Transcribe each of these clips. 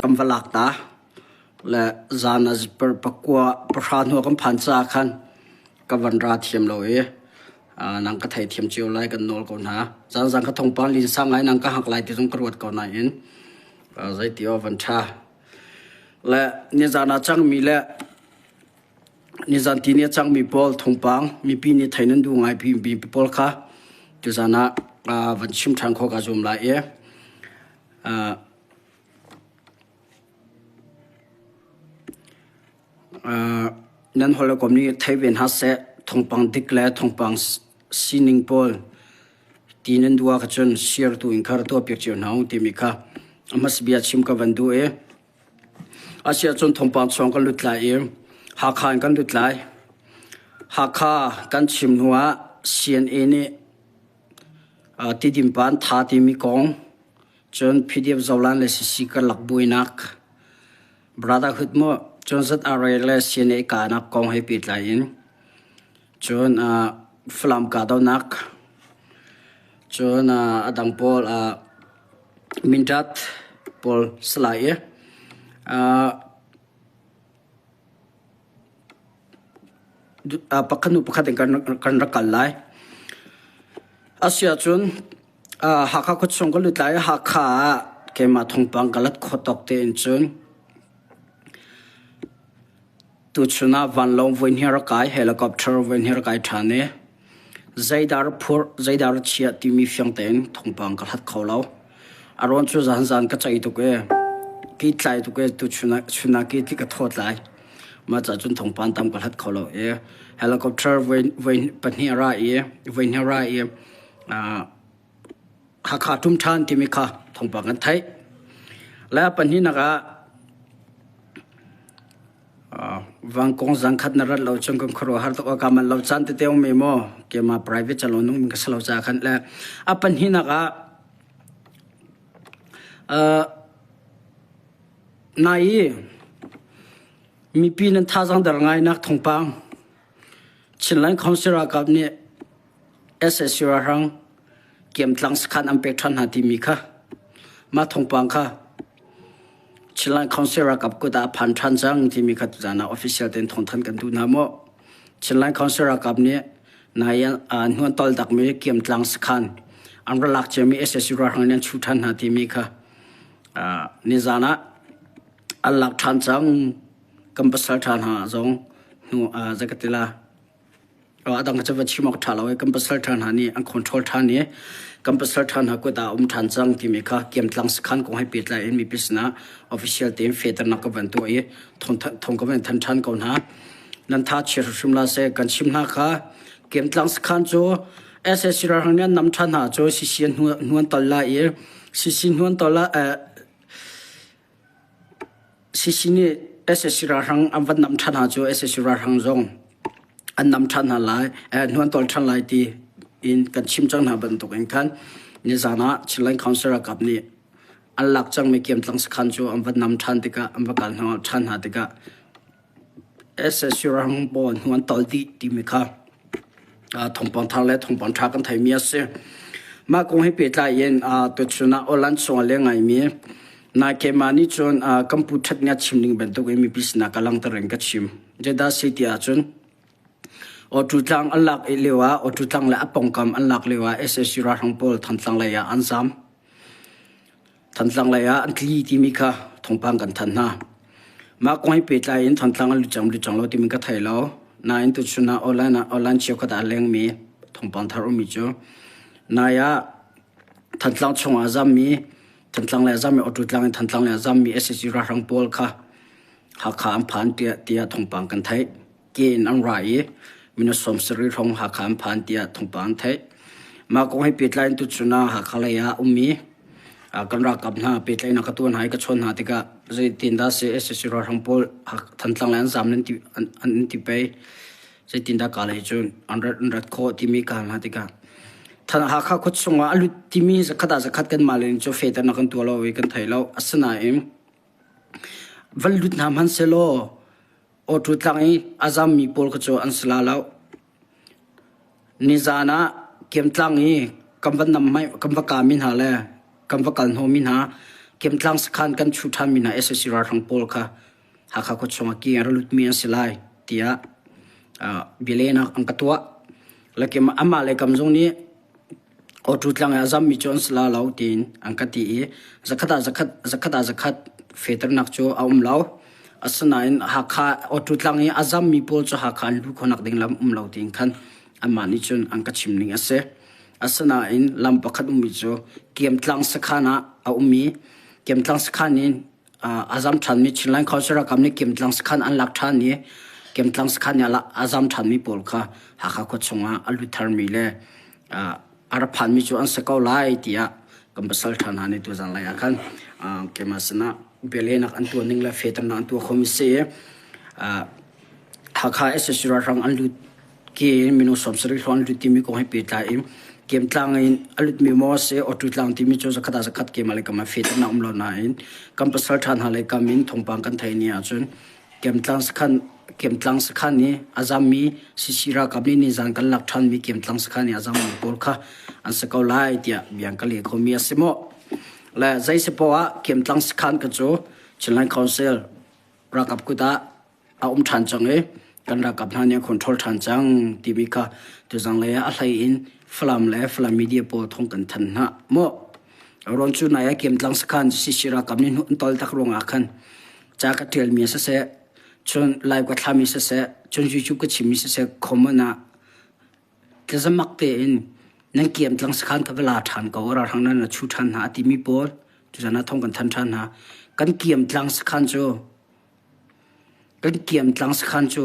กำวลักตาและจานาจเปิดประกวดประธานหัวกำพันจ่าขันกวันราเทียมเรานังก็ไทยเทียมเจียวไล่กันโนลก่อนฮะจังก็ทงปานลินสังไล่นังก็หักไล่ที่ตรงกรวดก่อนนั่นเองใจเตียววันชาและนิจานาจังมีและนิจานที่เนี่ยจังมีบอลทงปังมีปีนี้ไทยนั้นดูไงปีบอลค่ะจุจานะวันชิมทางข้อกระจุมไล่นั่นฮอลล์ก็มีไทยเวนฮัสเซทงปังดิกเลทงปังซีนิงบอลที่นั่นดูว่าจนเชียร์ตัวอินคาร์ตัวเปียกเจียวหนาวที่มีค่ะมัสเบียชิมกับวันดูอาเซียจนทงปังช่องกันลุดไหลหากขานกันลุดไหลหากข้ากันชิมหัวเซียนนี่ที่ดิมปานท่าที่มีกองจนพีดีเอฟจาวลันเลสิกันหลักบุยนักบราดาขุดมั่วจนสัตอะไรเลเซียนกานักกองให้ปิดไหลจนฟลามกาดานักจนดังพอลมินดัตพอลสลายปักขนุปักขัดกันรักกันไลอาเซียจนหากเขาชงกันลุดไหลหากขาเกมาทงปังกันลัดขดตกเตนจนตุชนะวันลงวันเฮรักไอเฮลิคอปเตอร์วันเฮรักไอท่านเนี่ยใจดาร์เชียที่มีเฟียงเต็นทงปังกันลัดเขาเล่าอารมณ์ชุดจันก็ใจตุกกิจใจตุกตุชนะกิจที่กระทษไหลมาจากจนทงปังตามกันลัดเขาเล่าเฮลิคอปเตอร์วันปัญหาไรวันเฮรักไอหากขาทุ่มท่านที่มีค่ะทงปังกันไทยและปัญหานักวังกงจังขัดนรัตเราจงกงครัวหาตัวกามันเราจันติเตียวมีโมเกี่ยมา private จะลงนุ่งมีกษเราจากขันและปัญหานักนายมีปีนั้นท่าจังเดินไงนักทงปังชินลันคอนเสิร์ตกับเนี่ย SSU รังเกี่ยมทางสกัดอันเป็นทันหาที่มีค่ะมาทงปังค่ะชิลันคอนเสิร์ตกับกูได้พันทันจังที่มีขัดจานาออฟฟิเชียลเดินทงทันกันดูน้ำโมชิลันคอนเสิร์ตกับเนี่ยนายนวลตอลดักมีเกี่ยมทางสกัดอันรักจะมีเอสเอสยูรังเนี่ยชุดทันหาที่มีค่ะนิจานะอันลักทันจังกัมพูชาทันหาจงนูจะกติลาดังจะว่าชิมอกทาเรากัมพูชาทันหานี่อันคอนโทรลทันนี่กัมพูชาทันหากูได้ทันจังที่มีค่ะเกี่ยมทางสกัดคงให้ปิดเลยมีพิษณะออฟฟิเชียลทีมเฟดนักกันตัวทงกันทันก่อนฮะนันทัดเชื่อชุมลาเซกันชิมนาค่ะเกี่ยมทางสกัดโจเอสเอสรังเนี่ยนำทันหาโจสิเซียนนวลตอลลาสิสินนวลตอลลาสิสินี่เอสเอสรังอันวันนำทันหาโจเอสเอสรังจงอันนำทันหาลายนวลตอลทันลายที่อินกันชิมจังหาบรรทุกเองท่านนิจานะชิลันคอนเสิร์ตกับนี่อันหลักจังไม่เกี่ยมตั้งสคันจูอันวันนำทันติกะอันวันการหาทันหาติกะเอสเอสยูรังบอลนวลตอลดีที่มีค่ะทงปังทางและทงปังทากันไทยมีเสียมาคงให้เปิดใจเย็นตัวชนะอลันส่งเลี้ยงไงมีนาเกมานี่จนกัมพูชาเนี่ยชิมหนึ่งบรรทุกมีพิษณะกำลังตรึงกับชิมเจด้าสิทธิอาจนอทุตังอันลักเลวะอทุตังและอปองกำอันลักเลวะเอสเอสยูราทังโพลทันตังเลยอันซ้ำทันตังเลยอันที่ที่มีค่ะทงปังกันทันนะมาคงให้เปิดใจอินทันตังลุจังเราที่มีก็ไทยแล้วนายตุชนะออนไลน์เชี่ยวกับอะไรมีทงปังทารุมิจูนายทันตังชงอาจามมีทันตังเลยอาจามมีอทุตังทันตังเลยอาจามมีเอสเอสยูราทังโพลค่ะหากขาอันผ่านเตียทงปังกันไทยเกณฑ์อันไรมินสมสรีทงหาขามพันเตียทงปานไทยมาคงให้ปิดไลน์ตุชนะหาขลายามีกันรักกับหน้าปิดไลน์นักตัวหายกระชนหาติกะใจตินดาเซเอสสิราทังโพลทันตังแลนสามนั้นที่ไปใจตินดากาเลยจนอันรัดโคที่มีการหาติกะท่านหาข้าคุดสงว่าอลุที่มีสักขัดกันมาเลยจะเฟตนักตัวเรากันไทยเราอัศนัยวัลลุดน้ำฮันเซโลโอทุตังอีอาจามมีโพลกโจอันสลาลาวนิจานะเกี่ยมตังอีกำวันนำไม่กำวันกามินหาเลยกำวันกันโฮมินหา เกมตั้งสักขันกันชุดทำมินะเอสเอสราทางโพลค่ะหากเขาชงกี้อรุตมีอันสิไลเตียบิเลนักอังกตัวแล้วเกมอามาเลยกำจงนี้โอทุตลังอาซัมมิจอนสลาลาวตินอังกตีzakatเฟตร์นักโจเอาลาวอาศัยหากข้าโอทุตลังนี้อาซัมมีโพลจะหากข้าลูกคนนักดิ่งลำลาวตินขันอามานิจอนอังกชิมนิงเสอาศัยลำปักขัดมิโจเกมตั้งสักขันเอามีเกมตั้งสักขันนี้อาซัมทันมีชิลังเขาจะรักกับนี้เกมตั้งสักขันอันลักทันนี้เกมตั้งสักขันเนี่ยละอาซัมทันมีโพลค่ะหากเขาชงอัลลุทาร์มีเลยอารพันมิจูอันสกาวไลที่อ่ะกัมพูชาท่านนี่ตัวจังไรกันเกี่ยมาสนะเบลนักอันตัวนึงละเฟตนักอันตัวคอมิเซ่หากเขาเอสสุรารังอันลุเกี่ยมิโนสมสริอันลุที่มีคงให้ปิดได้เกี่ยมตั้งอินอันลุมีมอสเซ่อตุตลังที่มีจูสักคัดสักคัดเกี่ยมาเลยกัมเฟตนักอุมลนาอินกัมพูชาท่านเลยกัมินทงปังกันไทยนี่อาจารย์เกี่ยมตั้งสักคันเกมตั้งสักขันนี้อาจารย์มีสิชิรากับนี้นิจันกันหลักฐานมีเกมตั้งสักขันนี้อาจารย์มีโพลค่ะอันสกาวไลที่เบียงกันเลยเขามีอาศัยโมและใจเฉพาะเกมตั้งสักขันก็จะเชิญคอนเซิลรักกับกุตาเอาทันจังกันรักกับนั้นเนี่ยคอนโทรลทันจังที่มีค่ะตัวจังเลยอะไรอินฟลามและฟลามมีเดียโพลทงกันทันนะโมรอนจูนายเกมตั้งสักขันสิชิรากับนี้นุ่นตอลตักรงอาคันจากเทลมีเสจนไลฟ์ก็ทำมิสเสจนยูทูบก็ชิมิสเสคอมมนะแต่สมัครเต็นนั่งเกี่ยมตั้งสักขันกับเวลาทันก็ว่าทางนั้นชุดทันหาที่มีโพลจุดนั้นท่องกันทันหากันเกี่ยมตั้งสักขันโจกันเกี่ยมตั้งสักขันโจ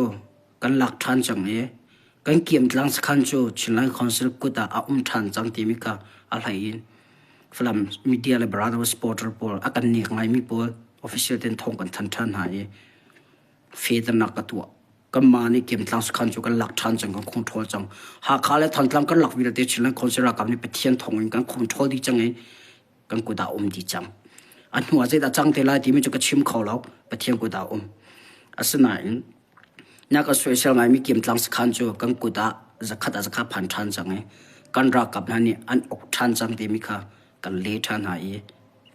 กันหลักทันจังกันเกี่ยมตั้งสักขันโจชิลังคอนเสิร์ตกุตาทันจังที่มีกาอะไรอินฟิล์มมีเดียเลยบราดว่าสปอร์ตโพลอากันนี่ไงมีโพลออฟฟิเชียลเต็นท่องกันทันหาเฟดนักตัวก็มาในเกมตั้งสักขันจูกันหลักทันจังกันคอนโทรลจังหากเขาเลยทันตั้งกันหลักวิลเดชิลันคอนเสิร์ตกับนี่เป็นเทียนทองกันคอนโทรลดีจังกันกูดาดีจังอันหัวใจตาจังเทลายที่มีจุกชิมเขาแล้วเป็นเทียนกูดาอาศัยนักสวยเชียงใหม่มีเกมตั้งสักขันจูกันกูดาจะขัดพันทันจังกันรักกับนั่นนี่อันอกทันจังที่มีค่ะกันเลี้ยทันหาย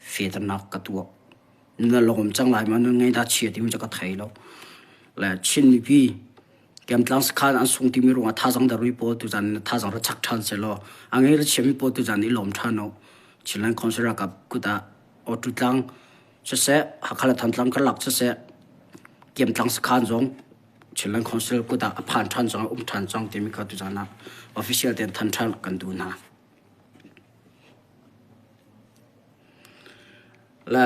เฟดนักตัวนั่นลมจังไรมันไงได้เชียร์ที่มีจุกไทยแล้วและชินมีพี่เกมตั้งสักขันอันส่งที่มีรู้ว่าท่าจังดารุยโพตุจันท่าจังรัชักทันเสร็จแล้วอันนี้เราเชื่อมีโพตุจันนี่ลมทันเอาชิลันคอนเสิร์ตกับกุตาอตุตังเสร็จหากเราทันตั้งกันหลักเสร็จเกมตั้งสักขันจงชิลันคอนเสิร์ตกุตาผ่านทันจังทันจังที่มีเขาตุจันนะออฟฟิเชียลเดินทันกันดูนะและ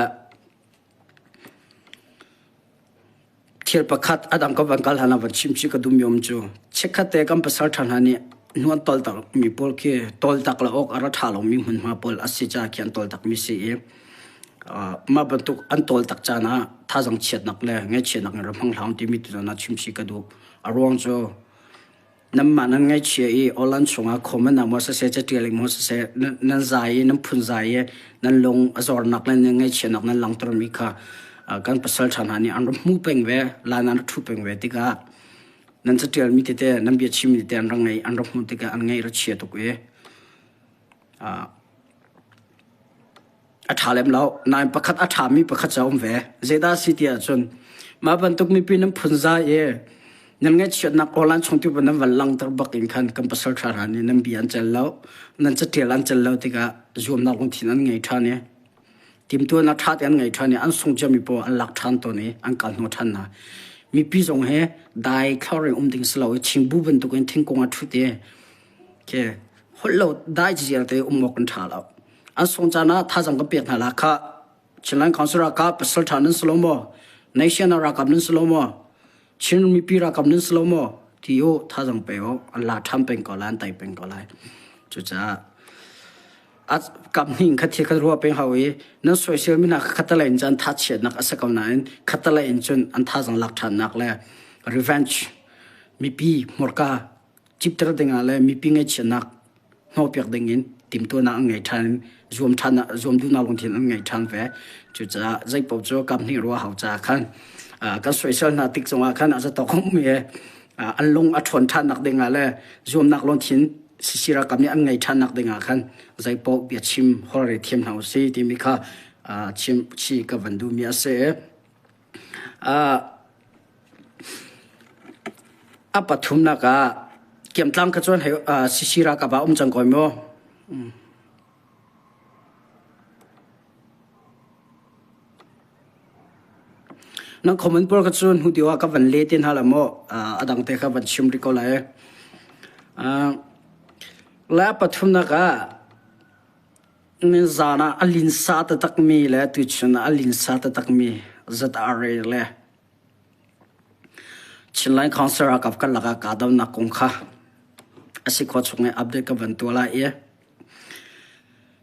เทียบประคัดอดัมกับวันกัลฮานาวันชิมชิกดูมยมจูเช็คขัดเตกัมภาษาทางนี้นวลตอลตักมีโพลเคตอลตักละอกอารัฐาลงมีหุ่นมาโพลอาศิจาเขียนตอลตักมีเสียมาบรรทุกอันตอลตักจานะท่าจังเฉียดนักเลยไงเฉียดนักเราพังหลังที่มีตัวนั้นชิมชิกดูอารวงจูน้ำมันนั่งไงเฉียออลันชงอาคมนั่นมอสเซจะเตียลิมอสเซนั่นใจนั่นพุ่นใจนั่นลงอจอร์นักเลยไงเฉียดนักนั่นหลังตรงมีค่ะกันภาษาทางนี้อันรมูเป็งเวลานั้นทุเป็งเวติกานั่นจะเตียลมีติเตนั่นเบียชิมิติเตอันรังไงอันรมูติกาอันไงรัชเชียตุกเวอัฐาเล็มแล้วนายประคัดอัฐามีประคัดเจ้าเวเจดาสิเตียจนมาบรรทุกมีปีน้ำพุ่นใจนั่นไงเฉียดนักโอลันชงที่วันนั้นวันหลังตระบักอินคันกันภาษาทางนี้นั่นเบียนเจลแล้วนั่นจะเตียลันเจลแล้วติกาจวมนักลงที่นั่นไงท่านเนี่ยทีมตัวนักทัดยังไงท่านเนี่ยอันส่งจะมีปออันหลักฐานตัวนี้อันการโน้ตท่านนะมีพี่ส่งให้ได้เข้าเรื่องดิ่งสลาวชิงบุบเป็นตัวกันทิ้งกงอัดทุเดเคฮัลโหลได้จีเรมกันท่าแล้วอันส่งจานะท่าจังก็เปียกนั่นละค่ะชิลันคอนสุรากับภาษาทางนั้นสโลโมในเชียนรักกับนั้นสโลโมชินมีปีรักกับนั้นสโลโมที่โอท่าจังเปียวอันหลักทำเป็นก่อนล้านไตเป็นก่อนเลยจุดจ้าอากับนิ่งขัดที่ขัดรัวเป็นหาวีนั่นโซเชียลมีนักขัดอะไรจันทัดเฉียดนักอาศัยกันนั้นขัดอะไรจนอันท่าจังหลักฐานนักเลย revenge มีปีมรกาจิบตระดึงอะไรมีปีไงเฉียดนักนอเปียกดึงอินติมตัวนักไงทันรวมทันรวมดูนักลงทุนไงทันเวจุดจะใจปอบโจกับนิ่งรัวหาจากขันก็โซเชียลนักติดจงอาขันอาจจะตกมีอันลงอัดชนทันนักดึงอะไรรวมนักลงทุนสิรากับนี้อันไงทันนักดึงอาขันใจปอบเบียดชิมฮอร์เรทีมเฮาซีที่มีค่า chim chi ka vandu mi ase pathum na ka kem tlang ka chon he sisira ka ba chang koi mo nang comment por ka chon hu diwa ka van le tin hala mo adang te ka van chim ri ko la la pathum na ka ni zana alin sa ta tak mi le tu chuna alin sa ta tak mi zat are le chinlai council ka ka laga ka dam na kong kha asi ko chung update ka van to la ye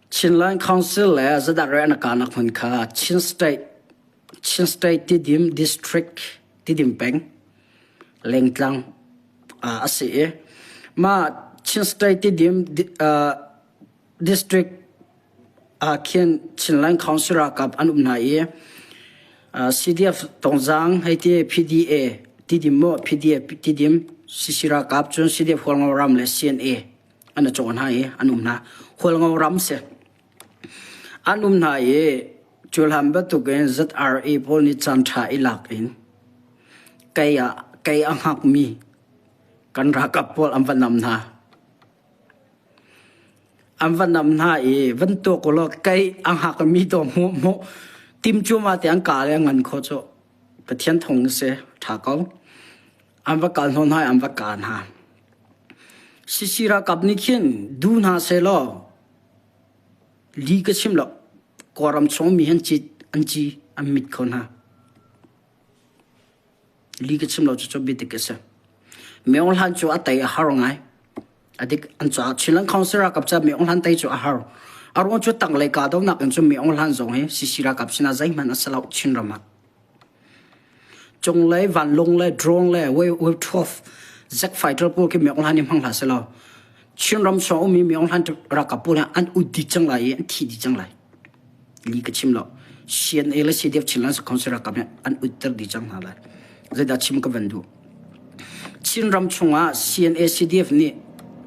chinlai council le zat are na ka na khun kha chin state tidim district tidim peng lengtlang asi e ma chin state tidim district khian chinlai council ka anum na ye CDF tongzang haiti PDA tidim mo PDA tidim sisira kap chun CDF holngam ram le CNA ana chon ha ye anum na holngam ram se anum na ye chulham ba tu gen ZRA pol ni chan tha ilak in kai hak mi kan ra kap pol am vanam na van to ko lo kai hak mi to mo tim chu ma tiang ka le ngan kho cho pathian thong se tha ko am va kal non hai am va kan ha sisira kap ni khin du na se lo li ka chim lo koram chong mi han chi an chi amit khon ha li ka chim lo cho bi te ke se meong han chu atai harongai adik an cha chilang councilor kap cha meong han tai chu a har arong chu tang lai ka do nak an chu meong han zong he sisira kap sina zai man asalau chin rama chong lai van long lai drone lai we 12 zak fighter po ke meong han ni phang la se lo chin ram so mi meong han ra kap pu an u di chang lai an thi di chang lai li ka chim lo sian ele CDF chilang councilor kap an uttar di chang hala zai da chim ka vandu chin ram chunga CNA CDF ni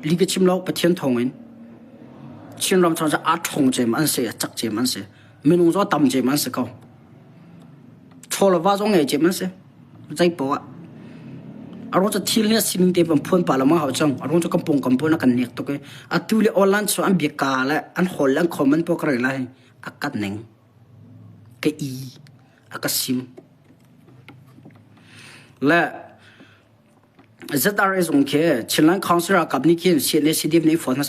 li ka chim lo pathian thongin chin ram chang a thong je man se chak je man se minung zo tam je man se ko chola wa zong e je man se zai po arong cha thil ne sin te pam phon pa la ma ha chang arong cha kampong na kan nek to ke atule online so am bi ka la an hol lang comment po kra la akat neng ke I akasim la ZRA zong ke chilang council kap ni kin CNA CDF nei phone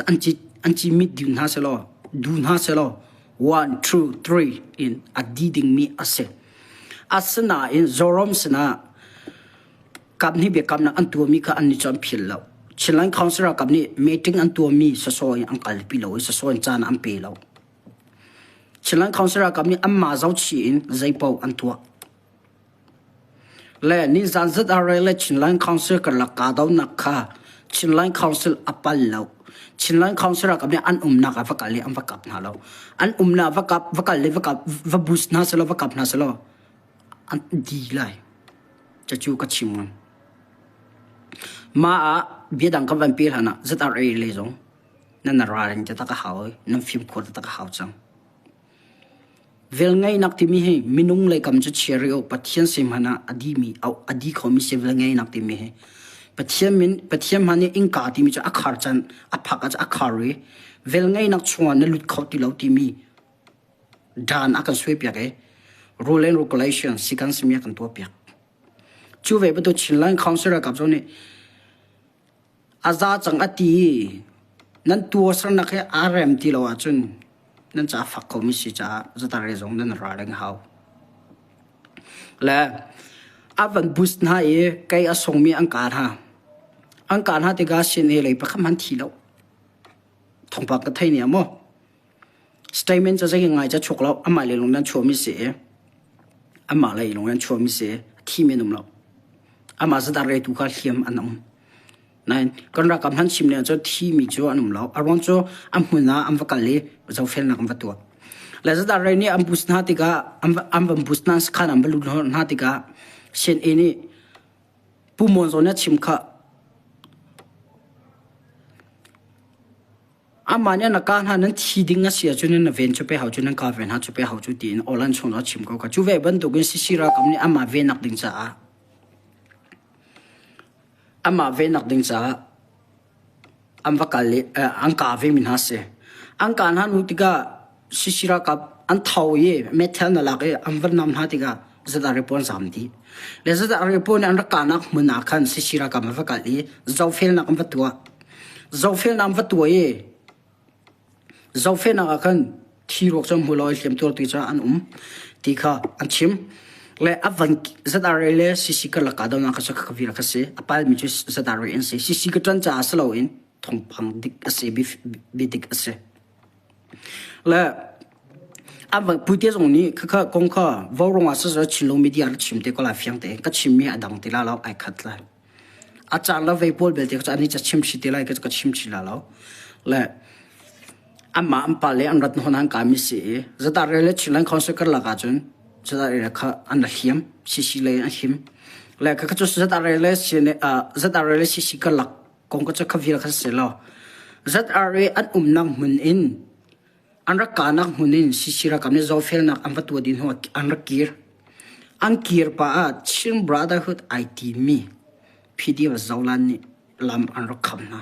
anchi mit dun ha se lo 1 2 3 in adiding mi ase asna in zorom sna kap ni be kap na antu mi ka an ni cham phil lo chilang council kap ni meeting antu mi so so ang kal pi lo so so chan am pe lo chilang council kap ni amma zau chi in zai pau antu le ni zan ZRA le chinlang council ka la ka daw na kha chinlang council apal lo chinlang council ka ne an na ka vakali am vakap na lo an na vakal le vakap va bus na se lo vakap na se lo an di lai cha chu ka chim ma a bi dang ka van pi hana ZRA le zong nan na ra ren ta ka haw nan phim ko ta ka haw chang vel ngai nak ti mi he minung le kam chu cherio pathian sim hana adimi au adi khomi se vel ngai nak ti mi he pathian mani in ka ti mi cha akhar chan aphak cha akhari vel ngai nak chuan na lut khoti lo ti mi dan akan swe pya ke rule and regulation sikan simya kan to pya chu ve ba to chinlang council ka jo ne aza chang ati nan tu sar na ke RM ti lo a chun nan cha phak ko mi si cha ZRA zong nan ra leng hau la avan boost na e kai asong mi angkar ha te ga sin e le pa khaman thi lo thong pa ka thai ne mo statement cha jai ngai cha chok lo ama le long nan chu mi se ama le long nan chu mi se thi me num lo ama ZRA tu ka hiam anam nan kon ra kam han sim ne cho thi mi cho anum lo aron cho am huna am vakal le zo fel na kam vatua la ZRA ni am bus na tika am bus na khan am lu na tika sen eni pumon zo na chim kha amanya na kan hanan thiding a sia chunin na ven chu pe hau chunan ka ven ha chu pe hau chu tin olan chona chim ko ka chu ve ban tu gin sisira kamni ama ve nak ding cha ama ve nak ding cha am vakali ang ka ve min ha se ang kan han utiga sisira ka an thau ye metal na la ke am van nam ha tiga zada repon samdi le zada repon an ka nak muna khan sisira ka ma vakali zau fel na kam vatua zau fel nam vatua ye zau fel na kan thirok cham huloi hlem tor ti cha an ti kha an chim le avan zada le sisi ka la ka da na ka sa ka vira ka se apal mi chu zada re en se sisi ka tan cha aslo in thong phang dik ase bi dik ase le avan putia zong ni ka kong kha vorong asa sa chilo media chim te ko la fyang te ka chim mi adang ti la lo ai khat la a cha la ve pol bel te cha ni cha chim chi te la ka chim chi la lo le amma ampale an rat honan ka mi se zata rele chilan khonse kar la ka chun zata re kha an hiam sisi le an him le ka chu zata rele sine zata rele sisi kar la kong ka cha khavira kha se lo zata re an nang mun in an ra ka nak mun in sisi ra kam ne zo fel nak an va tu din ho an ra kir pa a chin brotherhood it mi pdf zawlan ni lam an ra kham na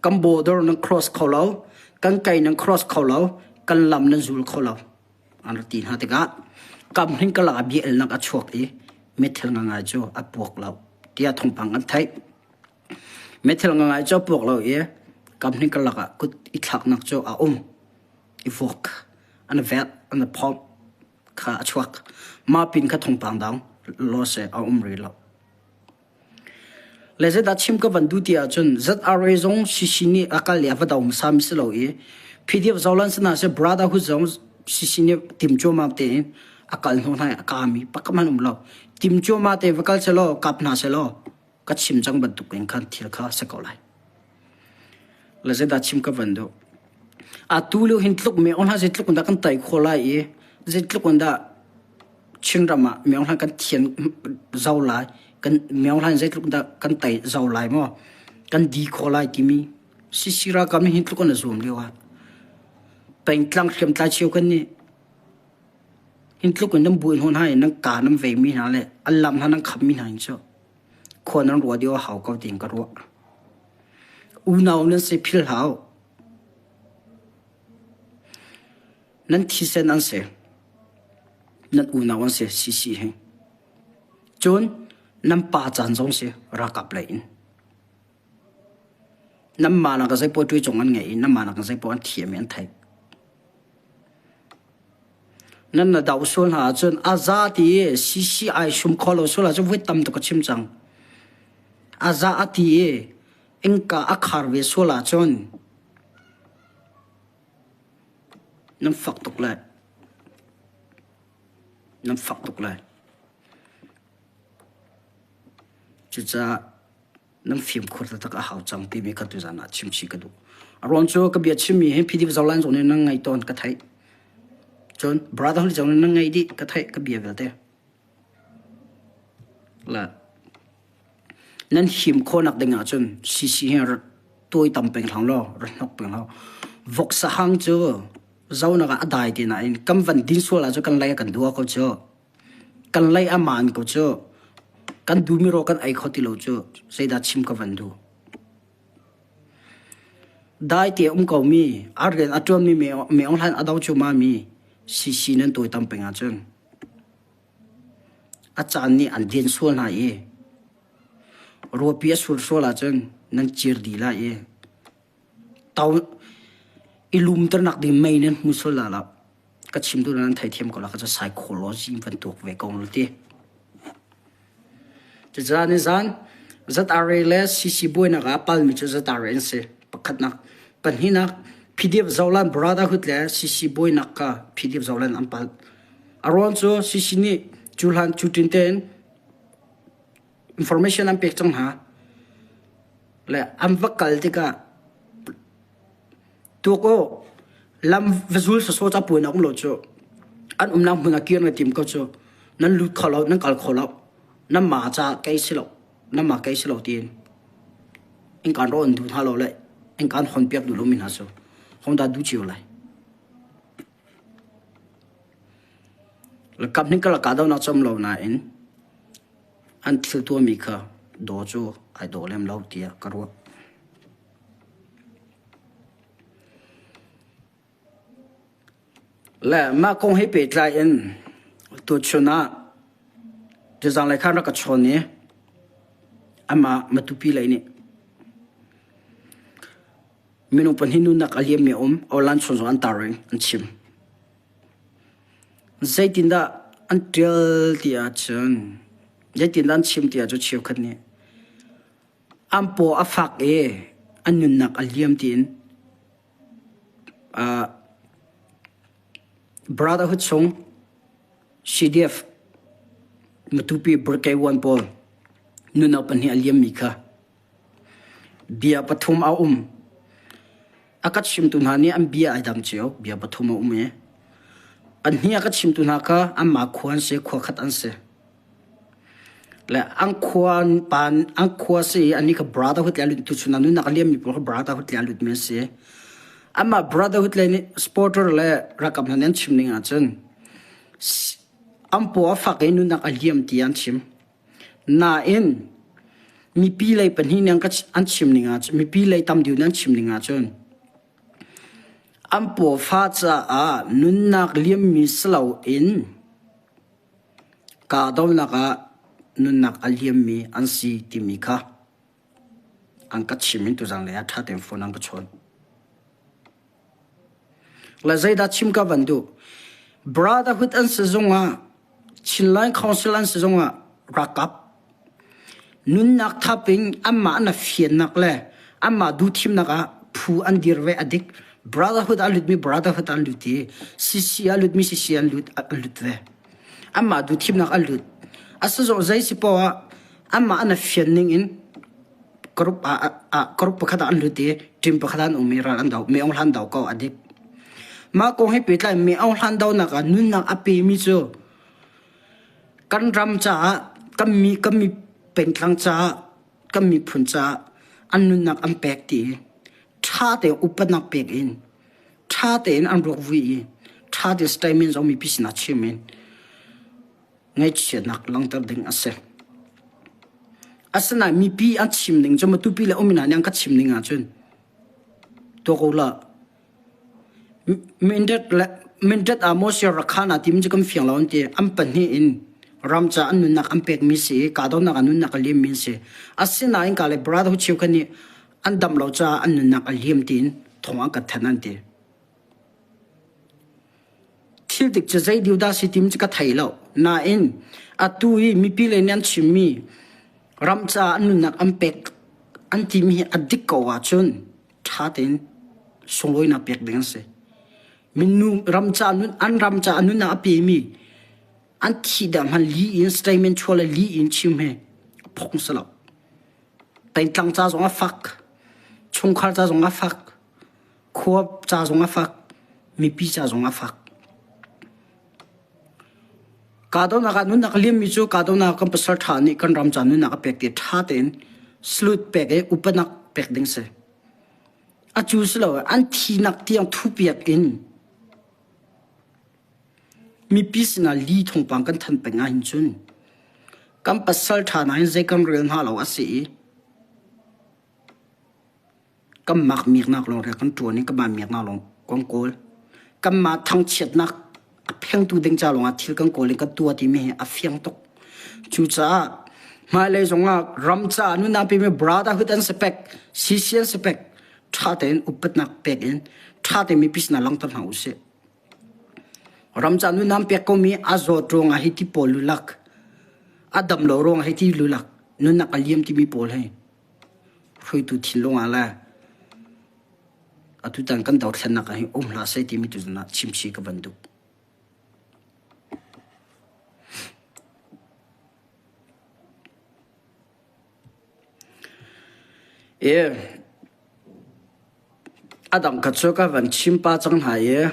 kam border na cross kholo kan kai nang cross kholo kan lam na zul kholo an tin ha tega kam hin kala bi el nak achok e metel nga nga jo apok law tia thong pang an thai metel nga nga jo pok law e kam hin kala ka kut I thak nak jo a I vok an vet an pop kha achok ma pin kha thong pang dang lo se a ri law le ze da chim ka van du tia chun zat a rezong sisini akal ya va daum sam se lo e pdf zawlan sana se brother hu zong sisini tim cho ma te akal no na akami pakaman lo tim cho ma te vakal se lo kap na se lo ka chim jang ban tu ken khan thil kha se ko lai le ze da chim ka van do a tu lu hin tluk me on ha ze tluk da kan tai khola e ze tluk da chinrama me on ha kan thien zawlai kan meong han zai tluk da kan tai zau lai mo kan di kholai kimi sisira kam hin tluk na zoom lewa pen tlang khem tla chiu kan ni hin tluk kan buin hon hai nang ka nam ve mi na le allam na nang kham mi na in cho khon nang ro dio hau ka ting ka ro u naw nan se phil hau nan thi sen an se nan u naw an se sisi he chon nam pa chan jong se ra kap le in nam ma na ka sai po tui chong an nge in nam ma na ka sai po an thiam an thai nan na daw sol ha chun azati sisi ai shum kholo sola chu wit tam to ka chim chang aza ati engka akhar ve sola chon nam fak tok la cha nam phim khur ta ka hau chang ti mi ka tu jana chim chi ka du aron cho ka bia chim mi he pdf zawlan zone nang ngai ton ka thai chon brother hol zone nang ngai di ka thai ka bia velte la nan him khonak denga chon si he toi tam peng thang lo ra nok peng lo vok sa hang cho zauna ka adai ti na in kam van din so la cho kan lai kan duwa ko cho kan lai aman ko cho kan du mi ro kan ai khoti lo chu sei da chim ka van du dai te ko mi argen atom mi me online adaw chu ma mi si nan toi tam penga chun a chan ni an den so na e ro pia sur so la chun nan chir di la e taw ilum ter nak di mai nan musol la ka chim du nan thai them ko la ka psychology van tok ve kong lo ti zan zan zat arele sisi boy na apal mi zat aren se pakhat na panhina pdf zawlan brotherhood le sisi boy na ka pdf zawlan ampal aron so sisi ni chulhan chutinten information am pek chang ha le am vakal tika to ko lam visual so cha pu na lo cho an nang huna kian na tim ko cho nan lut khalo nan kal kholo nam ma cha kai silo nam ma kai silo tin in kan ron du thalo le anh can hon piak du lo min ha so hon da du chiu lai la kap ning kala ka do na chom lo na in an thil tu mi kha do chu ai do lem lo tia karwa la ma kong he pe tla in tu chuna de zang lai khan ra ka chon ni ama matupi lai ni minu pan hinu nak aliam mi olan chon an taring an chim zaitinda until tia chun zaitinda chim tia chu chiu khat ni ampo afak anun nak aliam tin brotherhood song CDF matupi burkai one pol nuna pan hi aliam mi kha bia pathum a akat shim tu na ni am bia ai dam cheo bia pathum a an hi akat shim tu na ka amma khuan se kho khat an se la ang khuan pan ang khwa se ani ka brotherhood la tu chuna nu na aliam mi por brotherhood la lut me se amma brotherhood la ni supporter la rakam na nen chim ninga chen ampo afak nu na aliam ti an chim na in mi pi lai pan hi nang ka an chim ninga mi pi lai tam diu nan chim ninga chen ampo fa cha a nun nak liam mi slo in ka dom na ka nun nak aliam mi an si ti mi kha an ka chimin tu jang le a tha tem phone ang ka chon la zaida chim ka bandu brotherhood an se zonga chinline council an se zonga rakap nun nak thaping amma na fian nak le amma du thim naka phu an dirwe adik brotherhood alut mi brotherhood alut ti sisi alut mi sisi alut ve amma du thim nak alut asa zo zai si po amma ana fian ning in korup pakhada alut ti tim pakhadan umira an daw me ong han daw ko adik ma ko he petla me ong han daw naka nun nak ape mi cho kan ram cha kami pen thlang cha kami phun cha anun nak am pek ti tha te upanak pek in tha te an rok vi tha de statement zo mi pisna chimen ngai che nak lang tar ding ase asana mi pi an chim ning zo ma tu pi la omina nyang ka chim ning a chun to ko la mindat amosya rakhana tim jikam fiang lawn te am pan hi in ramcha anun nak ampek mi se ka do nak anun nak lim min se asina in kale brother hu chiu khani andam lo cha anun nak lim tin thonga ka thanan te thil dik che zai diu da si tim ka thailo na in atui mi pi le nyan chimi ramcha anun nak ampek anti mi adik ko wa chun tha tin songloi na pek ding se minu ramcha anun na api mi an thi dam han li in statement chola li in chim he phong sala tai tlang cha zong a fak chung khar cha zong a fak khuap cha zong a fak mi pi cha zong a fak ka do na ka nun na lim mi chu ka do na kam pasar tha ni kan ram cha nun na ka pek ti tha ten slut pek e upanak pek ding se a chu slo an thi nak tiang thu piak in mi pisna li thong pang kan than penga hin chun kam pasal tha na in zai kam rel ha lo ase kam mak mi nak lo re kan tu ni kam mi nak lo kong kol kam ma thang chet nak pheng tu ding cha lo nga thil kan kol ka tu ti me a fiang tok chu cha ma le zonga ram cha nu na pe me brotherhood and spec cc spec tha ten upat nak pek in tha te mi pisna lang tan ha use ramchan nu nam pek ko mi azot rong a hiti polulak adam lo rong hiti lulak nu na kaliam ti mi pol he khoi tu thilong ala atu tan kan daw thlan na ka hi la sai ti mi tu na chimchi ka bandu adam ka choka van chimpa chang ha ye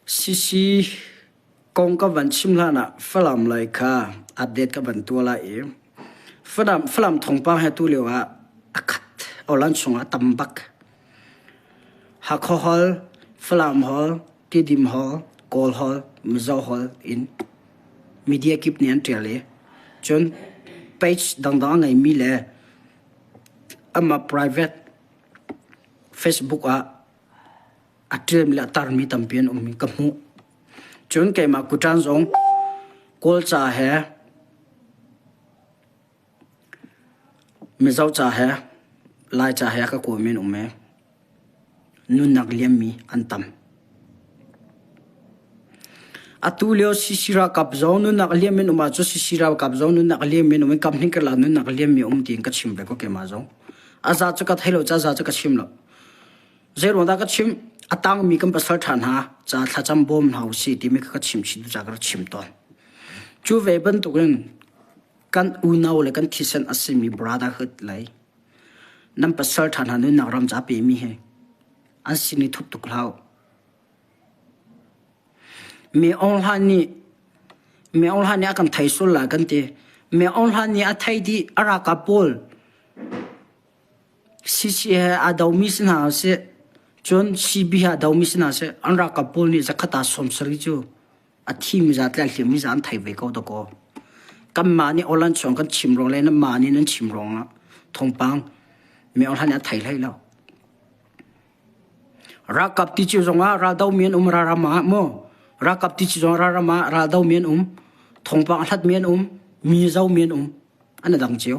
sisi kong ka van chim la na falam lai kha update ka van tu la e falam thong pa ha tu lewa akhat olan chunga tambak ha kho hol falam hol tidim hol kol hol mizo hol in media kip nian tele chon page dang ngai mi le ama private Facebook atrem la tar mi tampian mi kamu chun ke ma kutan zong kol cha he mi zau cha he lai cha he ka ko min umme nun nak liam mi antam atulio sisira kap zong nun nak liam min uma chu sisira kap zong nun nak liam min um kam hin ka la nun nak liam mi tin ka chim be ko ke ma zong aza chu ka thailo cha za chu ka chim lo zero da ka chim atang mi kam pasal than ha cha tha cham bom hau si ti mi ka chim chi ja ka chim ton chu ve ban tu kan u nau le kan thisen asimi brotherhood lai nam pasal than ha nu na ram ja pe mi he asini thup tuk lau me online ni akan thai sul la kan te me online ni a thai di ara ka pol si a dau mi sna se chon cb ha dau mi sna se anra ka pol ni zakata som sari chu a thim za tla hlim mi zan thai ve ko to ko kam ma ni online chong kan chim rong le na ma ni nan chim rong a thong pang me online a thai lai lo ra kap ti chu zonga ra dau mien ra ra ma mo ra kap ti chu zonga ra ma ra dau mien thong pang that mien mi zau mien ana dang chiu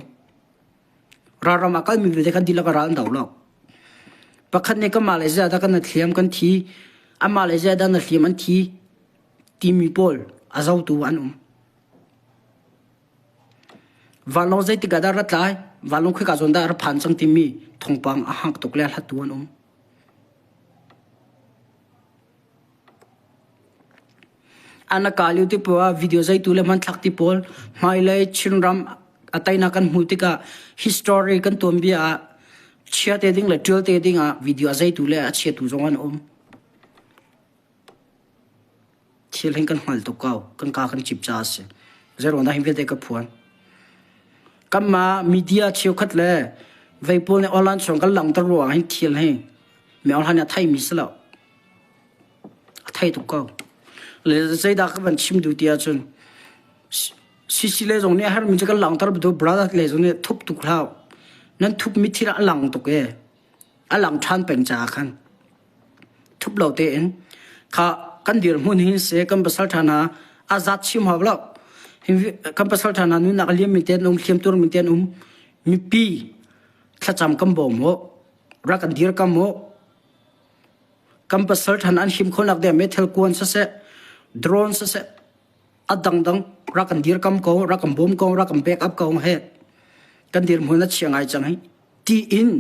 ra ra ma ka mi ve kan dilaka ra dau lo pakhat ne ka Malaysia da kan thiam kan thi a Malaysia da na thiam an thi ti mi pol azau tu an valong zai ti ga da ra tlai valong khoi ka zon da ra phan chang ti mi thong pang a hak tok le hla tu an ana kaliu ti po video zai tu le man thak ti pol mai lai chinram atai na kan mutika history kan tombia chia te ding le trial te ding a video zai tu le a che tu zongan thil hin kan hmal to kaw kan ka kan chip cha se zero na him ve te ka phuan kama media chiu khat le vai pol ne online song kan lang tar ro hin thil he me on han thai mi slo thai to kaw le zai da ka ban chim du tia chun si le zong ne har mi ka lang tar bu brother le zong ne thup tu khlaw nan thup mi thira lang to ke alang than peng cha khan thup lo te en kha kan dir mun hin se kan basal thana azat chim hawlo kan basal thana nu na liam mi ten khem tur mi ten mi pi thla cham kam bom ho ra kan dir kam ho kan basal thana an him khonak de metal kon sa se drone sa se adang dang ra kan dir kam ko ra kan bom ko ra kan back up ko he kan dir mun na chiang ai chang hai ti in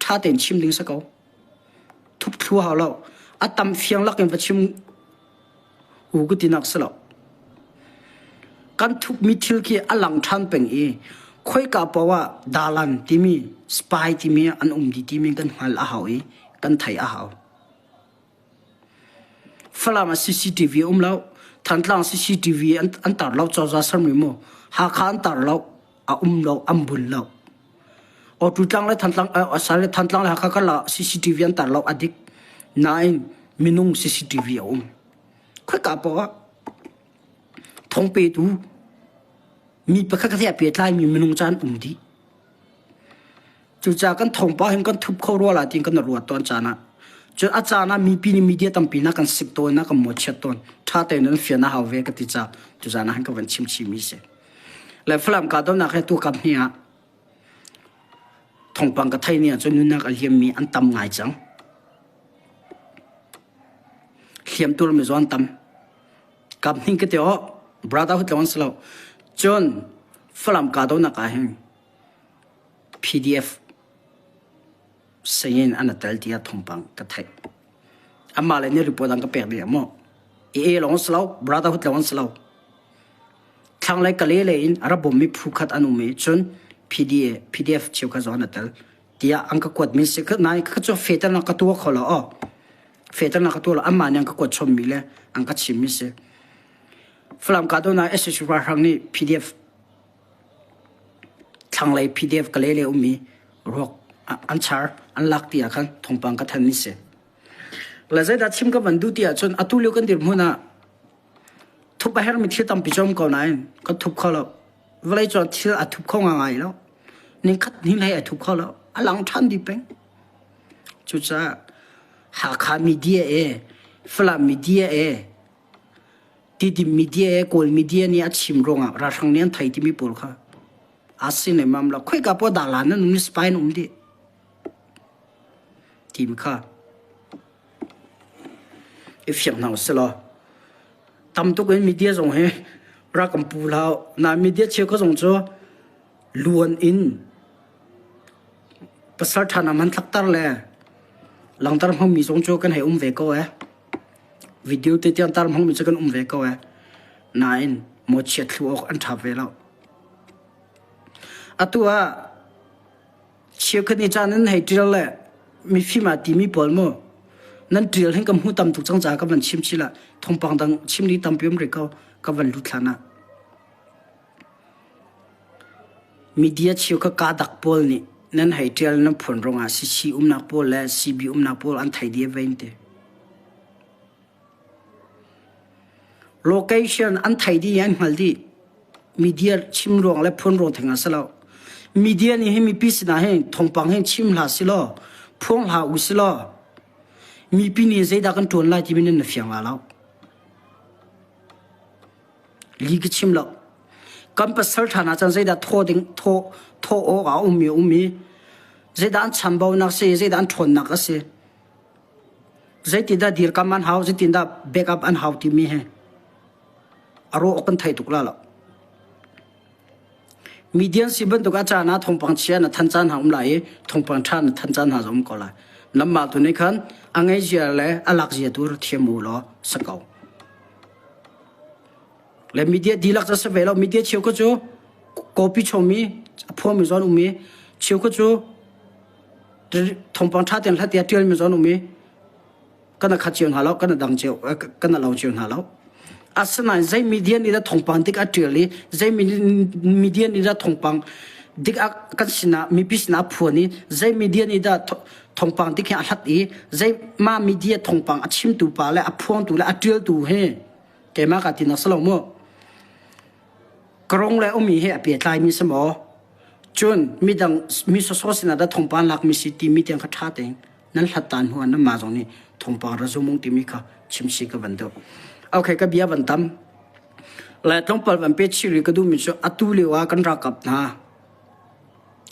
tha ten chim ding sa ko thup thu ha lo atam fiang lak en chim u gu ti nak sa lo kan thup mi thil ki alang than peng e khoi ka pawa dalan ti mi spy ti mi an di ti mi kan hal a hawi kan thai a haw falama cctv lo thantlang cctv an tar lo chaw za sam ri mo ha khan tar lo a lo ambul lo o tu tlang le thantlang sale thantlang le ha ka la cctv an tar lo adik 9 minung cctv khoi ka pawa thong pe tu mi pa kha thia pe tlai mi minung chan di chu cha kan thong pa hin kan thup kho ro la tin kan ro ton chana chu a chana mi pi ni media tam pi na kan sik to na kan mo chet ton tha te nan fia na hawe ka ti cha chu cha na han ka van chim chi mi se le flam ka do na khe tu kam nia thong pang ka thai nia chu nu na ka hiam mi an tam ngai chang hiam tur mi zon tam kam ning ke te o brotherhood lawan slo chon flam ka do na ka hen pdf sayin anatal tia thompang ka thai amma le ne report ang ka pek de mo e long slo brotherhood lawan slo thang lai ka le in arabom mi phu khat anu me chon pdf chiu ka zon atal tia ang ka kwat min se ka nai ka cho fetal na ka tu kholo o fetal na ka tu amma ne ang ka kwat chom mi le ang ka chim mi se ฝรั่งการ์ตูนเอสสุราทางนี้ PDF ทางเลย PDF ก็เลยมีรวกอันชาร์อันลักตีอ่ะคันทงปังก็ทันนี่เสียแล้วใจดัชชิมก็วันดูตีอ่ะจนอตุลิวกันเดี๋ยวมันน่ะทุบไปให้เราไม่ที่ตั้มปิจอมก่อนไหนก็ทุบเขาแล้วเวลาจอดที่อ่ะทุบเขาง่ายแล้วนี่คัดนี่เลยอ่ะทุบเขาแล้วหลังทันดีเป็นจุดจ้าหาขามีเดียฝรั่งมีเดียที่ดิมีเดียกอลมีเดียนี่อัดชิมรงอ่ะราชงเนี่ยไทยที่มีปวดค่ะอาศัยในมัมละคุยกับพวกดารานั่นนุ่มสไปน์นุ่มดีทีมค่ะอีฟิงน่าสละทำตัวเป็นมีเดียส่งให้รักกันปูแล้วนามีเดียเชื่อก็ส่งจ้าล้วนอินภาษาไทยมันทักตาเลยหลังตารมันมีส่งจ้ากันให้เวก็วิดีโอที่ตารมันมีจะกันเวก็นายหมดเช็ดลูกอันทับเวแล้วอะตัวเชื่อคนนี้จานั้นให้ดีแล้วมีฟิมาตีมีบอลมั้งนั่นเดียวให้กับหูตำถูกจังจากกับวันชิมชิละทงปังดังชิมนี้ตำเปียมเริกกับวันลุทลานะมีเดียเชื่อกับการดักบอลนี่นั่นให้เดียวนั่นผลรงซีนักบอลและซีบีนักบอลอันไทยเดียเวนเตโลเคชั่นอันไทยเดียอันฮัลดีมีเดียชิมรองและผลรองถึงอันสลาวมีเดียนี่ให้มีพิษนะให้ทงปังให้ชิมลาสิลอพวงลาอุสิลอมีปีนี้ใจดักกันโจรไล่ที่มีนั่นเฟียงแล้วลีกชิมแล้วกันภาษาไทยนะจังใจดักโทโอ้เอามีใจดักฉันบ่าวนักเสียใจดักชนนักเสียใจติดได้ดีร์กันมันหาวใจติดได้เบกอัพอันหาวที่มีให้อารมณ์กันไทยตุกแล้วมีเดียนสิบันตุกอาจารย์นะทงปังเชียนะทันจานหาไหลทงปังชานะทันจานหาสมก็เลยน้ำมาตัวนี้คันอังไงเจียเลยอลักเจียตัวเทียมูล้อสกาวและมีเดียดีลักจะเสวยแล้วมีเดียเชียวก็จูกอปิชมีพวกมีจอนมีเชียวก็จูทงปังชาเตียนทัดเตียเทียนมีจอนมีกันนักขัดเชียนหาแล้วกันนักดังเชียวกันนักเหล่าเชียนหาแล้วอาศัยใจมีเดียนี่ละทงปังดิกอัดเจอเลยใจมีเดียนี่ละทงปังดิกอักกันสินะมีพิษนะผัวนี่ใจมีเดียนี่ละทงปังดิกอัดหัดอีใจมามีเดียทงปังอัดชิมตูปาและอัดพวงตูและอัดเจอตูเฮแกมากัดตินักสลามมั้งกรงและมีเฮอเปียตายมีสมอจนมีดังมีสอสินะละทงปังหลักมีสิติมีเตียงขัดชาเองนั่นหัดตานหัวนั่นมาตรงนี้ทงปังระจุมงติมีค่ะชิมชิกับวันเดียวโอเคก็เบียบันตั้มและต้องเปิดวันเป็ดชิริก็ดูมิชอัตุลิวากันรักกับนะ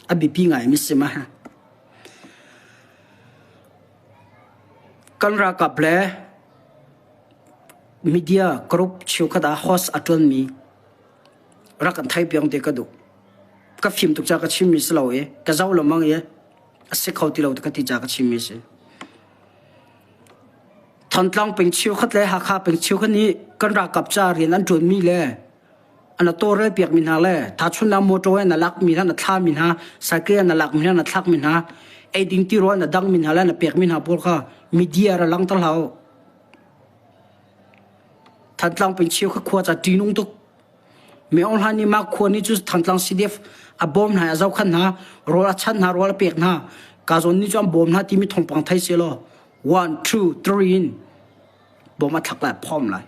อบิปีไงมิสมากันรักกับเลยมีเดียกรุ๊ปชิวคดาฮอสอัตวนมีรักกันไทยเพียงเด็กก็ดูก็ฟิล์มตุกจากชิมิสเราก็เจ้าละมั่งเสกเขาที่เราตุกติจากชิมิสทันตลังเป็นชิวขัดเลยหาข้าเป็นชิวขันนี้กันรักกับจารีนั้นจวนมีเลยอันนั้นตัวเรื่องเปียกมินหาเลยถ้าชุนน้ำโมโตนั่นลักมินหานั่นท่ามินหาสายเกลือนั่นลักมินหานั่นทักมินหาไอ้ดิ้งที่ร้อนนั่นดังมินหาแล้วนั่นเปียกมินหาพวกข้ามีเดียระลังตะเหลาทันตลังเป็นชิวขัดขวาจากจีนุ่งตุกเมื่อวันนี้มาขวานี้จุดทันตลังซีเดฟอบอมหาเจ้าขันหารอชันหารอเปียกหากาจนนี้จอมบอมหาที่มีทงปังไทยเสียละ1 2 3 in บ่มาทักหลายพร้อมเลย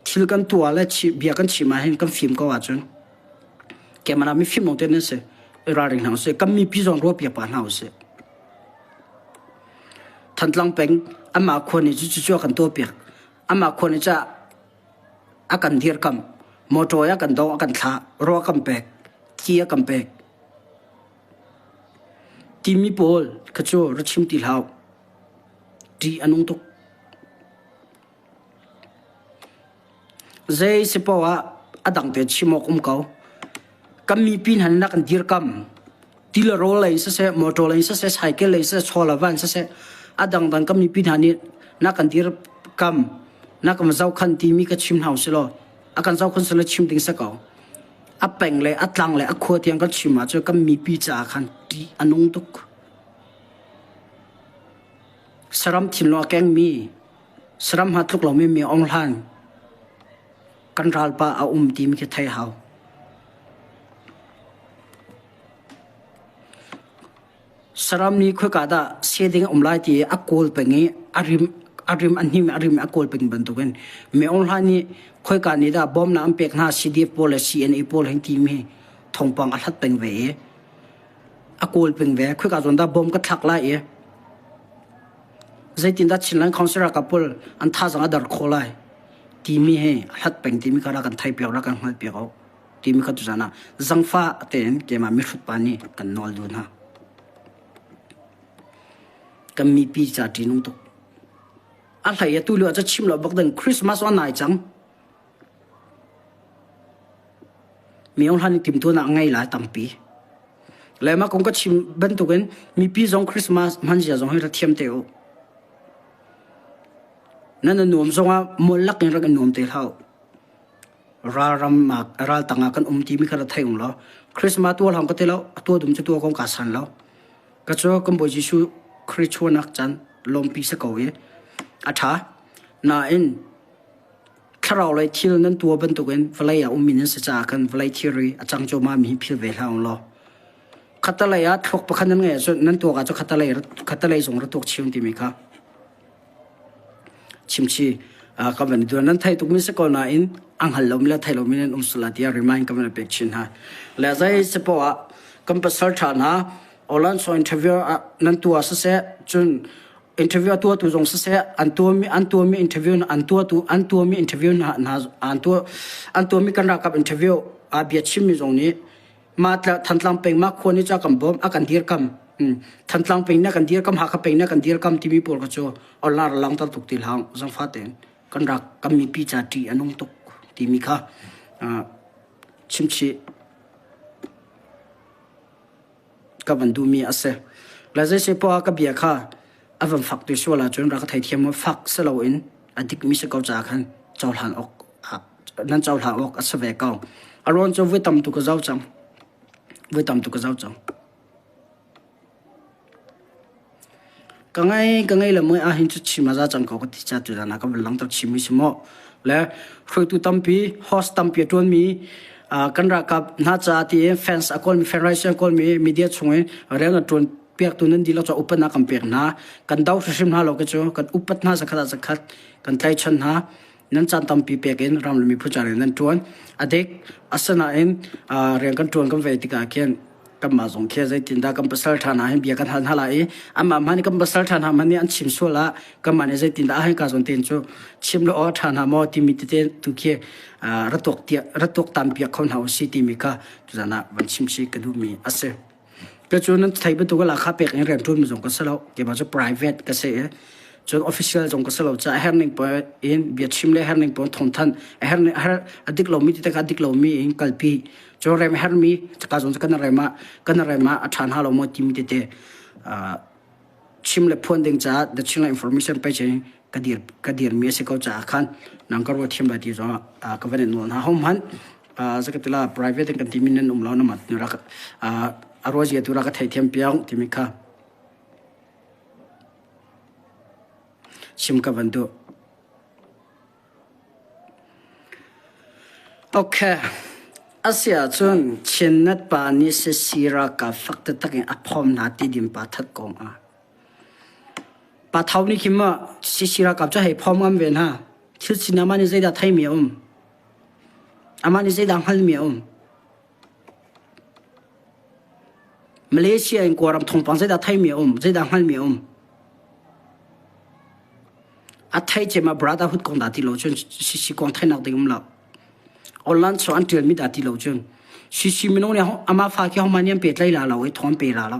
ทิลกันตัวและชีเบียกันชีมาเห็นกันฟิล์มก็ว่าจนแกมันมีฟิล์มลงเต้นนั่นสิราริงหางสิก็มีพี่จอนรัวเปียปานหางสิทันหลังเป็นอามาคนนี้จู่ๆกันตัวเปียกอามาคนนี้จะอากันเดียร์กันมอโตยอากันดองอากันท้ารัวกันเปกที่อากันเปกที่มีบอลกระโจรชิมตีเหลาดีอันนู้นตุกใจสิปว่าอดังเตชิมอกเขาก็มีปีนหันนักดีร์กันทีละโรเลยเสียมอโตเลยเสียไซเคิลเลยเสียชอลาวันเสียอดังก็มีปีนหันนี้นักดีร์กันนักมาเจ้าขันที่มีกระชิมเฮาสิโลอาการเจ้าคนสิโลชิมดิ้งสักเอาอับแปงเลยอัดลังเลยอัดขวดยังก็ชิมมาจนก็มีปีจ่าขันดีอันนู้นตุกสรำทิมโลแกงมี สรัมหัดลูกเราไม่มีองหานกันรัลปะเอาทีมคิดไทยเฮาสรัมนี้คุยกันได้เสียดิ้งไล่ที่อักโกลเป็นงี้อาริมอันนี้อาริมอักโกลเป็นบรรทุกกันไม่องหานนี้คุยกันนี่ได้บอมน้ำเป็กหน้า CDF โพล CNA โพลแห่งทีมนี้ทงปังอัดเป็นเวอักโกลเป็นเวคุยกันจนได้บอมก็ทักไล่ใจตินดัชชินลังคอนเสิร์ตกับพลอันท่าสังกัดโคไลทีมีให้ฮัดเป็นทีมีการรักกันไทยเปียกรักกันหัดเปียกเอาทีมีขัดจุนะจังฟ้าเต็นเกมามิชุดปานี่กันนอลดูนะกันมีปีจ่าจีนุ่งตุอะไรyaตุลอาจจะชิมแล้วบอกดังคริสต์มาสวันไหนจังมีองค์ท่านทีมตัวน่ะไงหลายตั้งปีแล้วมาคงก็ชิมบรรทุกกันมีปีจงคริสต์มาสมันจะจงให้เราเทียมเตอนั่นนุ่มส่งมลลักยังรักนุ่มเตะเท่าราลมากราลต่างกันทีมีการไทยองแล้วคริสต์มาสตัวหลังก็เตะแล้วตัวดุมจะตัวกองกาสันแล้วก็จะก็บอกยิสูคริสต์นักจันลมปีสกอยอาชาน่าอินถ้าเราเลยที่นั้นตัวบรรทุกกันเวลามินส์จากกันเวลาที่รีอาจารย์โจมามีพิเวลาองแล้วขัดเลยทุกประคันนั้นไงส่วนนั้นตัวก็จะขัดเลยส่งรถตุกชิมที่มีค่ะชิมชีก็เป็นตัวนั้นไทยตุกมิสกอนาอินอังฮัลลมและไทยลมินสลัดยาริมายก็เป็นเป็กชินฮะและใจสปอกัมปัสสัลชานะอลันโซอินเทอร์วิวนั้นตัวเสียจนอินเทอร์วิวตัวจงเสียอันตัวมีอินเทอร์วิวอันตัวมีอินเทอร์วิวนะอันตัวมีการรักกับอินเทอร์วิวอาเบียชิมมีตรงนี้มาแต่ทันหลังเป็นมากคนที่จะกำบอมอากันเดียร์กำทันหลังเป็นนักกันเดียร์กำหากเป็นนักกันเดียร์กำที่มีปวดกระโจอลาร์ลังตัดตุกติลหางจังฟ้าเต็นกันรักกำมีปีจ่าตีอันนุ่งตุกที่มีค่ะชิมชีกับวันดูมีอาเซและจะเชื่อพอกับเบียค่ะอวันฝักตัวชัวร์ละจนรักไทยเทียมว่าฝักเสลาอินอดีตมิสกาวจากขันเจ้าหลานออกนั่นเจ้าหลานออกอัศเวกาวอารมณ์จะวิตามตุกเจ้าจังวิตามตุกเจ้าจังกังไงละเมื่ออาหินจุดชิมาจังเขาก็ติดจัดอยู่นะก็เป็นหลังจากชิมิสมอและคุยตุตัมปีโฮสตัมปีตัวมีกันรักกับน่าจะที่แฟนส์อคอลมีแฟนไรซ์อคอลมีมีเดียช่วยเรื่องตัวเปียกตัวนั้นดีเราจะอุปนักกันเปียกนะกันดาวชิมนะเราก็จะกันอุปนักสักขัดกันไทยชันนะนั้นจันตัมปีเปียกินรำลมีผู้จารีนั้นชวนอเด็กอาสนะเองเรื่องกันชวนกันเวทีการเขียนกันมาส่งเขียนใจตินดากันภาษาทานให้เบียกันทันฮาลายอามามันกันภาษาทานมันนี่อันชิมชัวละกันมันใจตินดาให้การส่งเตียนชัวชิมโลอทานหามอที่มีเตียนตุเขียรัตกตามเปียกคนเฮาสิติมิกาตุจานะวันชิมชีกระดูมีอาเซก็จนนั้นไทยเป็นตัวก็ราคาเปียกเรื่องทุนมาส่งก็สลาเกี่ยวกับจะ private ก็เสียจน official ส่งก็สลาจะเฮร์นิ่งปอยอินเบียดชิมเลยเฮร์นิ่งปอยทงทันเฮร์อดีตเรามีที่แต่อดีตเรามีอินกัลปีจนเรื่องเฮร์มีจะการส่งจะกันอะไรมาอัฐานฮาโลมอที่มีที่แต่ชิมเลยพวนดึงจ้าเดี๋ยวชิมเลย information ไปเจอกระเดียร์มีสิ่งเขาจะขันนังก็รู้ที่มาที่จะก็เป็นนวลนะห้องมันสักทีละ private กันที่มีนั่นเราหน้ามัดนี่รักอารมณ์เยตุรักไทยเทียมเปียงที่มีค่ะชิมกับวันดูโอเคอาเซียจนเช่นนัดปานิสซีรักกับฟักต์ตะกินอภอมนาติดิมปาทัดกองปาเท่านี้คิดว่าซีรักกับจะให้พร้อมกันเว้นฮะชื่อสินามันนี่ใจดัดไทยมีอามันนี่ใจดังฮัลมีมาเลเซียอินกวารมทงปังใจดัดไทยมีใจดังฮัลมีอัไทยเจมาบราดาหุดกองดาติโลจนสิกองไทยนักเดิมละออลันสอนเตือนมิดาติโลจนสิมิโนเนี่ยอามาฝากที่ห้องมันยังเปิดไล่ลาเราไอ้ท้องเปิดลาเรา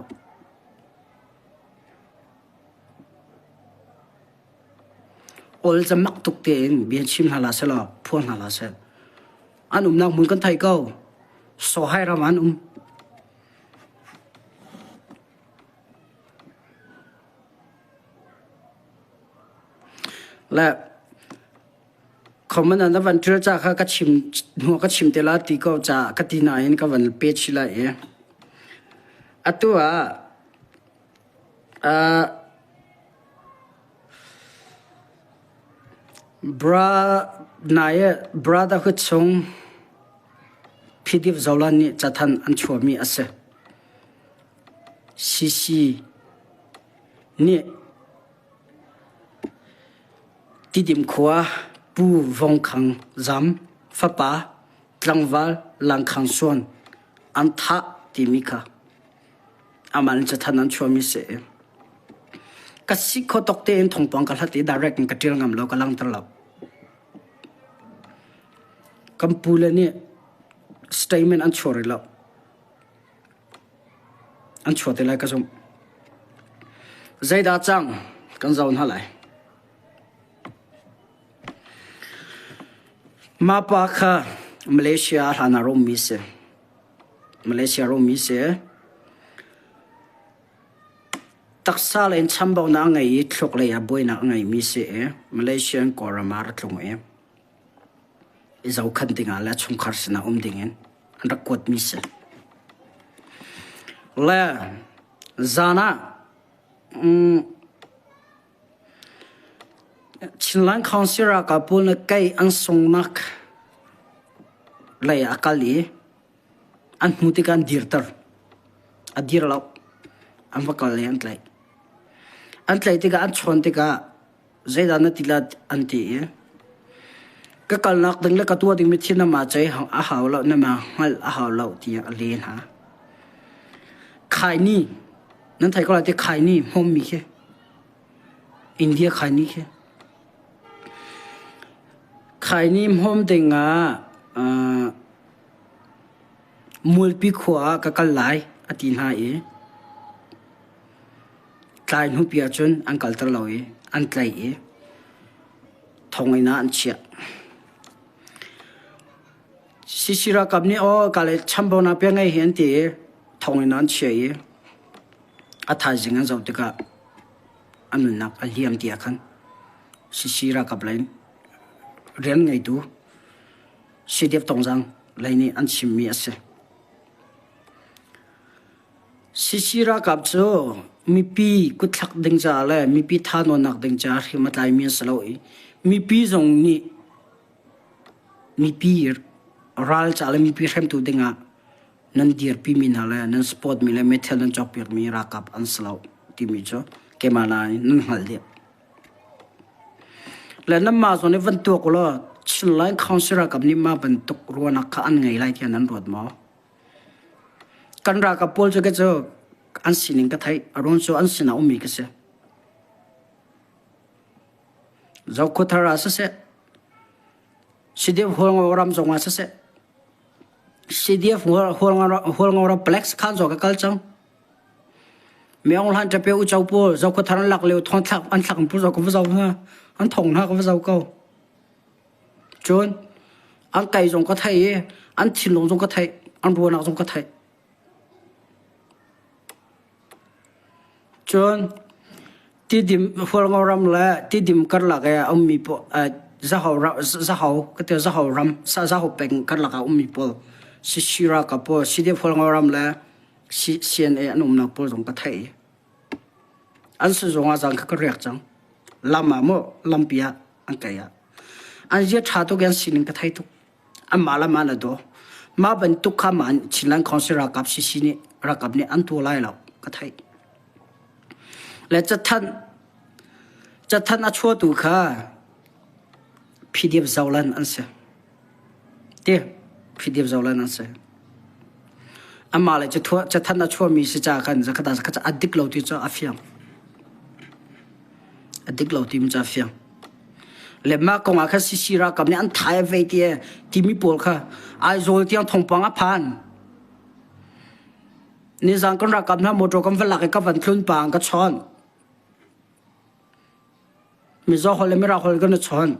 ออลจะมักตุกเตียนเบียนชิมฮาลาเซลพวงฮาลาเซลอันนักมุนกันไทยเก้าสหายรามันและเขามันนั้นวันเชื่อจากเขาก็ชิมหัวก็ชิมเตลาตีก็จะกตินาอินก็วันเปชิลาอัตัว brotherhood song PDF zawlan ni chathan an chuami ase sisi ni tidim khwa pu vong khang zam fapa tlangwal lang khang suan an tha timika amal chathan an chuami se kasi khotok te en thongpang ka hati direct ka til ngam lo ka lang tar lo kampula ni statement an chori lo an chote lai ka som zaida chang kan zaun halai mapa kha Malaysia hana rom mi se Malaysia rom mi se taksa len chambau na ngai thlok le ya boina ngai mi se Malaysian koramar thlong izau khan tinga la chung khar sina dingen anda kot mi se la zana chinlan khonsira ka pul na kai ang song nak lai akali an mutikan dirtar adir law am vakal le antlai tiga an chon tiga zaida na tilat anti ka kalnak ding le ka tua ding mit thina ma chai hang a haw lo na ma ngal a haw lo ti alen ha khai ni nan thai ko la ti khai ni hom mi ke India khai ni ke khai ni hom dinga mulpi khwa ka kal lai atin ha tlai nu pia chun an kal tar lo an tlai thongai na an chia sisira kapni o kale chambo na pe ngai hian ti thongai na an chia a tha jinga zau tika anun nak a liam ti akhan sisira kaplain ren ngai tu sidep tongjang laini an chimmi ase sisira kap cho mi pi kuthak ding cha le mi pi tha no nak ding cha hi matlai mi salo mi pi zong ni mi pi ral cha le mi pi hem tu dinga nan dir pi min hala nan spot mi le metal nan chok pir mi ra kap an salo ti mi cho ke mala nan hal de le nam ma zo ne van tu ko lo chin lai khonsira kap ni ma ban tuk ro na kha an ngai lai tian nan rot mo kan ra ka pol cho ke cho an sining ka thai aron so an sina umi ka se zau ko thara sa se sidef hol ram zonga sa se sidef hol ngora plex khan zo ka kal chang meong han ta pe u chau po zau ko tharan lak leu thon thak an thak pu zo ko zau ha an thong na ko zau ko chon an kai zong ka thai an thin long zong ka thai an ro na zong ka thai chon tidim holngoram la tidim karla ga ummi po zahaw kate zahaw ram sa zahaw peng karla ga ummi po sishira ka po side holngoram la cna anum na po jong ka thai an su zonga jang ka rek chang lama mo lampia an kaya an je tha to gan sinin ka thai to an mala mala do ma ban tu kha man chilan khonsira kap sisini ra kap ni an tu lai lo ka thai le chathan a chua tu kha PDF zawlan anse te PDF zawlan anse amale chathan a chua mi se cha kan za khata kha adik lo ti cha afiam adik lo ti mi cha afiam le ma ko nga kha sisira kam ne an thai ve ti ti mi pol kha ai zol tiang thongpang a phan ni zang kon ra kam na moto kam fa la ka van thlun pang ka chon mi zo hol mi ra hol gan chon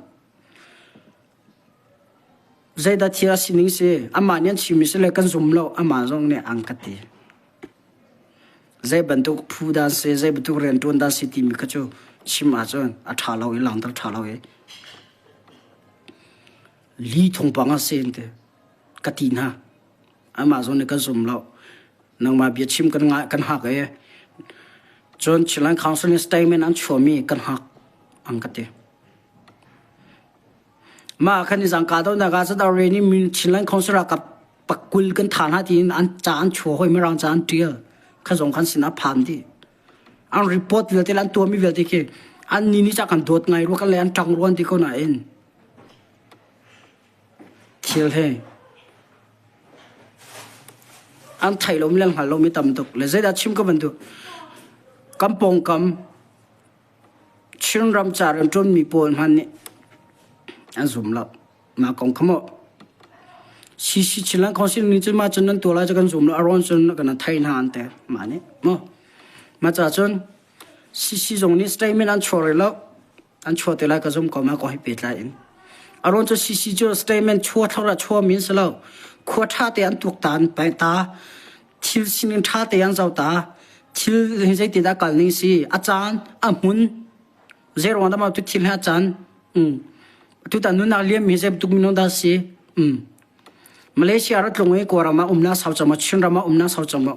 zaida thia sining se ama nyan chimi se le kan zum lo ama zong ne angkati zai bantu phu dan se zai bantu ren ton dan se ti mi ka chu chima chon a tha lo lang dar tha lo li thong panga se te katin ha ama zong ne ka zum lo nang ma bi chim kan ha ga chon chilan council statement an chomi kan ha angkate มาคันนี้สังกัดตัวนักการศึกษาเรียนนี่มีชิลันคอนสุรากับปักกุลกันฐานหาที่อันจานชัวร์ให้ไม่รังจานเดียวข้าสงขันสินะพันที่อันรีพอร์ตเวลที่อันตัวมีเวลที่คืออันนี้นี่จะกันโดดไงรู้กันเลยอันจังรวนที่เขาหน่าเองเที่ยวให้อันไทยลมเรื่องหันลมไม่ต่ำตกเลยใจดัชชิมก็บันทุกำปองกำชินรำจารันจนมีปนมันนี่อันสุ่มละมากองขโมยชิชิลังเขาสิ่งนี้จะมาจนนั้นตัวเราจะกันสุ่มละอารมณ์จนกันไทยนานแต่มาเนี่ยมาจากจนชิตรงนี้สเตย์ไม่นันชัวร์แล้วอันชัวร์แต่ละก็สุ่มก็มาก็ให้เปิดไลน์อารมณ์จะชิจะสเตย์มันชัวร์เท่าไรชัวร์มีสแล้วขวดท่าแต่อันตุกตานไปตาทิลสินท่าแต่ยังเจ้าตาทิลเห็นใจติดตากันนี่สิอาจารย์มุนเจรวันดามาตุทิลให้อาจารย์ตุตานุนาเลียมเห็นใจตุกมินดาสิมาเลเซียรัฐลงไว้กว่ารามาน่าสาวจังมาชินรามาน่าสาวจังมา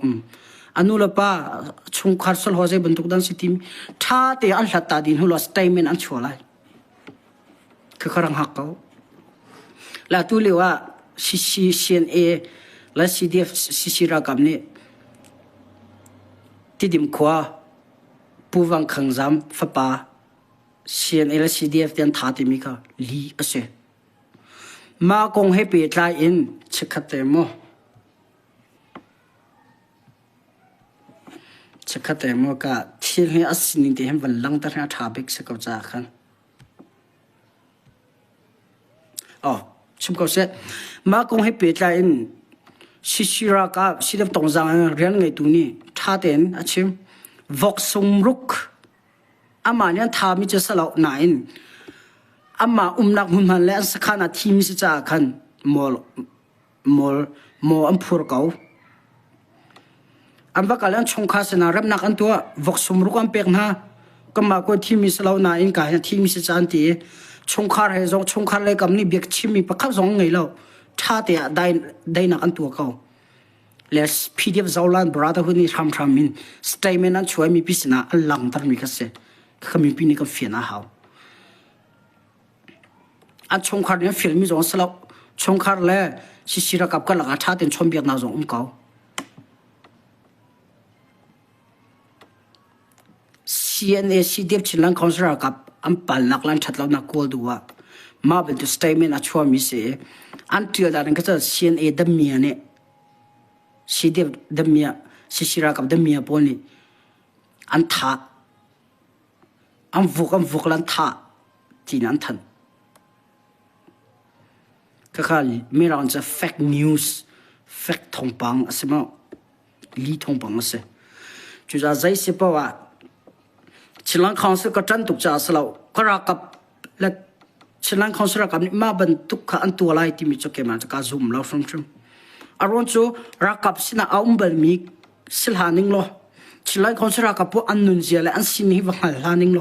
อนุลปะชงคาร์สลหัวใจบรรทุกดันสิทิมท่าแต่อันหลัดตาดินหัวลสไตเมนอันชัวร์เลยคือครังหักเขาแล้วตัวเรียกว่าCNA และ CDF สิรากับนี่ที่ดิมขวาผู้วังขังจำฟ้าป่า CNA และ CDF เดินท่าที่มีค่ะลีอาเซ่มาคงให้เปิดไลน์เช็คเต็มก็ที่ให้อัศนินที่เห็นวันหลังแต่ให้ท่าเบกเสกจากกันชิมก็เสร็จมาคงให้เปิดไลน์ชิรากับสิเดมตรงจังเรียนไงตัวนี้ท่าเต็นอาชิมวอกสมรุกอามาเนี่ยท่ามิจะสลาวไหนอามานักหุ่นมันและสักขณะที่มิจะจากกันมออัมพูร์เก่าอันว่าการเล่นชงคาสนารับนักอันตัววอกสมรุกอันเป็กนะก็มาคนที่มิสลาวไหนกันที่มิจะจานตีชงคาร์ให้จงชงคาร์เลยกับนี่เบียกชิมีปักข้าวจงไงแล้วท่าเตะได้นักอันตัวเขาและ PDF เจ้าล้านบราดหุ่นนี่ทำมินสเตย์เมนั้นช่วยมีพิษณะหลังตารมีกษตรเขามีปีนี้ก็เฟียนะเขาอันชงคาร์เนี่ยฟิลมีจงสลับชงคาร์เลยชิระกับก็หลังท่าเต็นชมเบียกน่าจงเขาCNA CDF ชิลังคอนสระกับอันปัลนักลันชัดเรานักกอลดูว่ามาเป็นตัวสเตย์เมนอัชัวมิเสอันเดียวกันก็จะ CNA ดัมเมียเนี่ย CDF ดัมเมียชิระกับดัมเมียปนี่อันท่าอันฟุกลันท่าที่นั่นทันก็คือไม่ร้อนจะ fake news fake ทองปังใช่ไหมลีทองปังใช่จุดจะใจสิบว่าชิลังคอนสุก็จันตุกจ่าสลาวก็รักกับและชิลังคอนสุรักกับนี่มาบรรทุกขันตัวไล่ที่มีจุกเกมันจะการซูมแล้วฟังชุมอารมณ์จูรักกับสินะเอาบลมีสิลหานิงโลชิลังคอนสุรักกับพวกอันนุนเจียและอันสินหิวังหานิงโล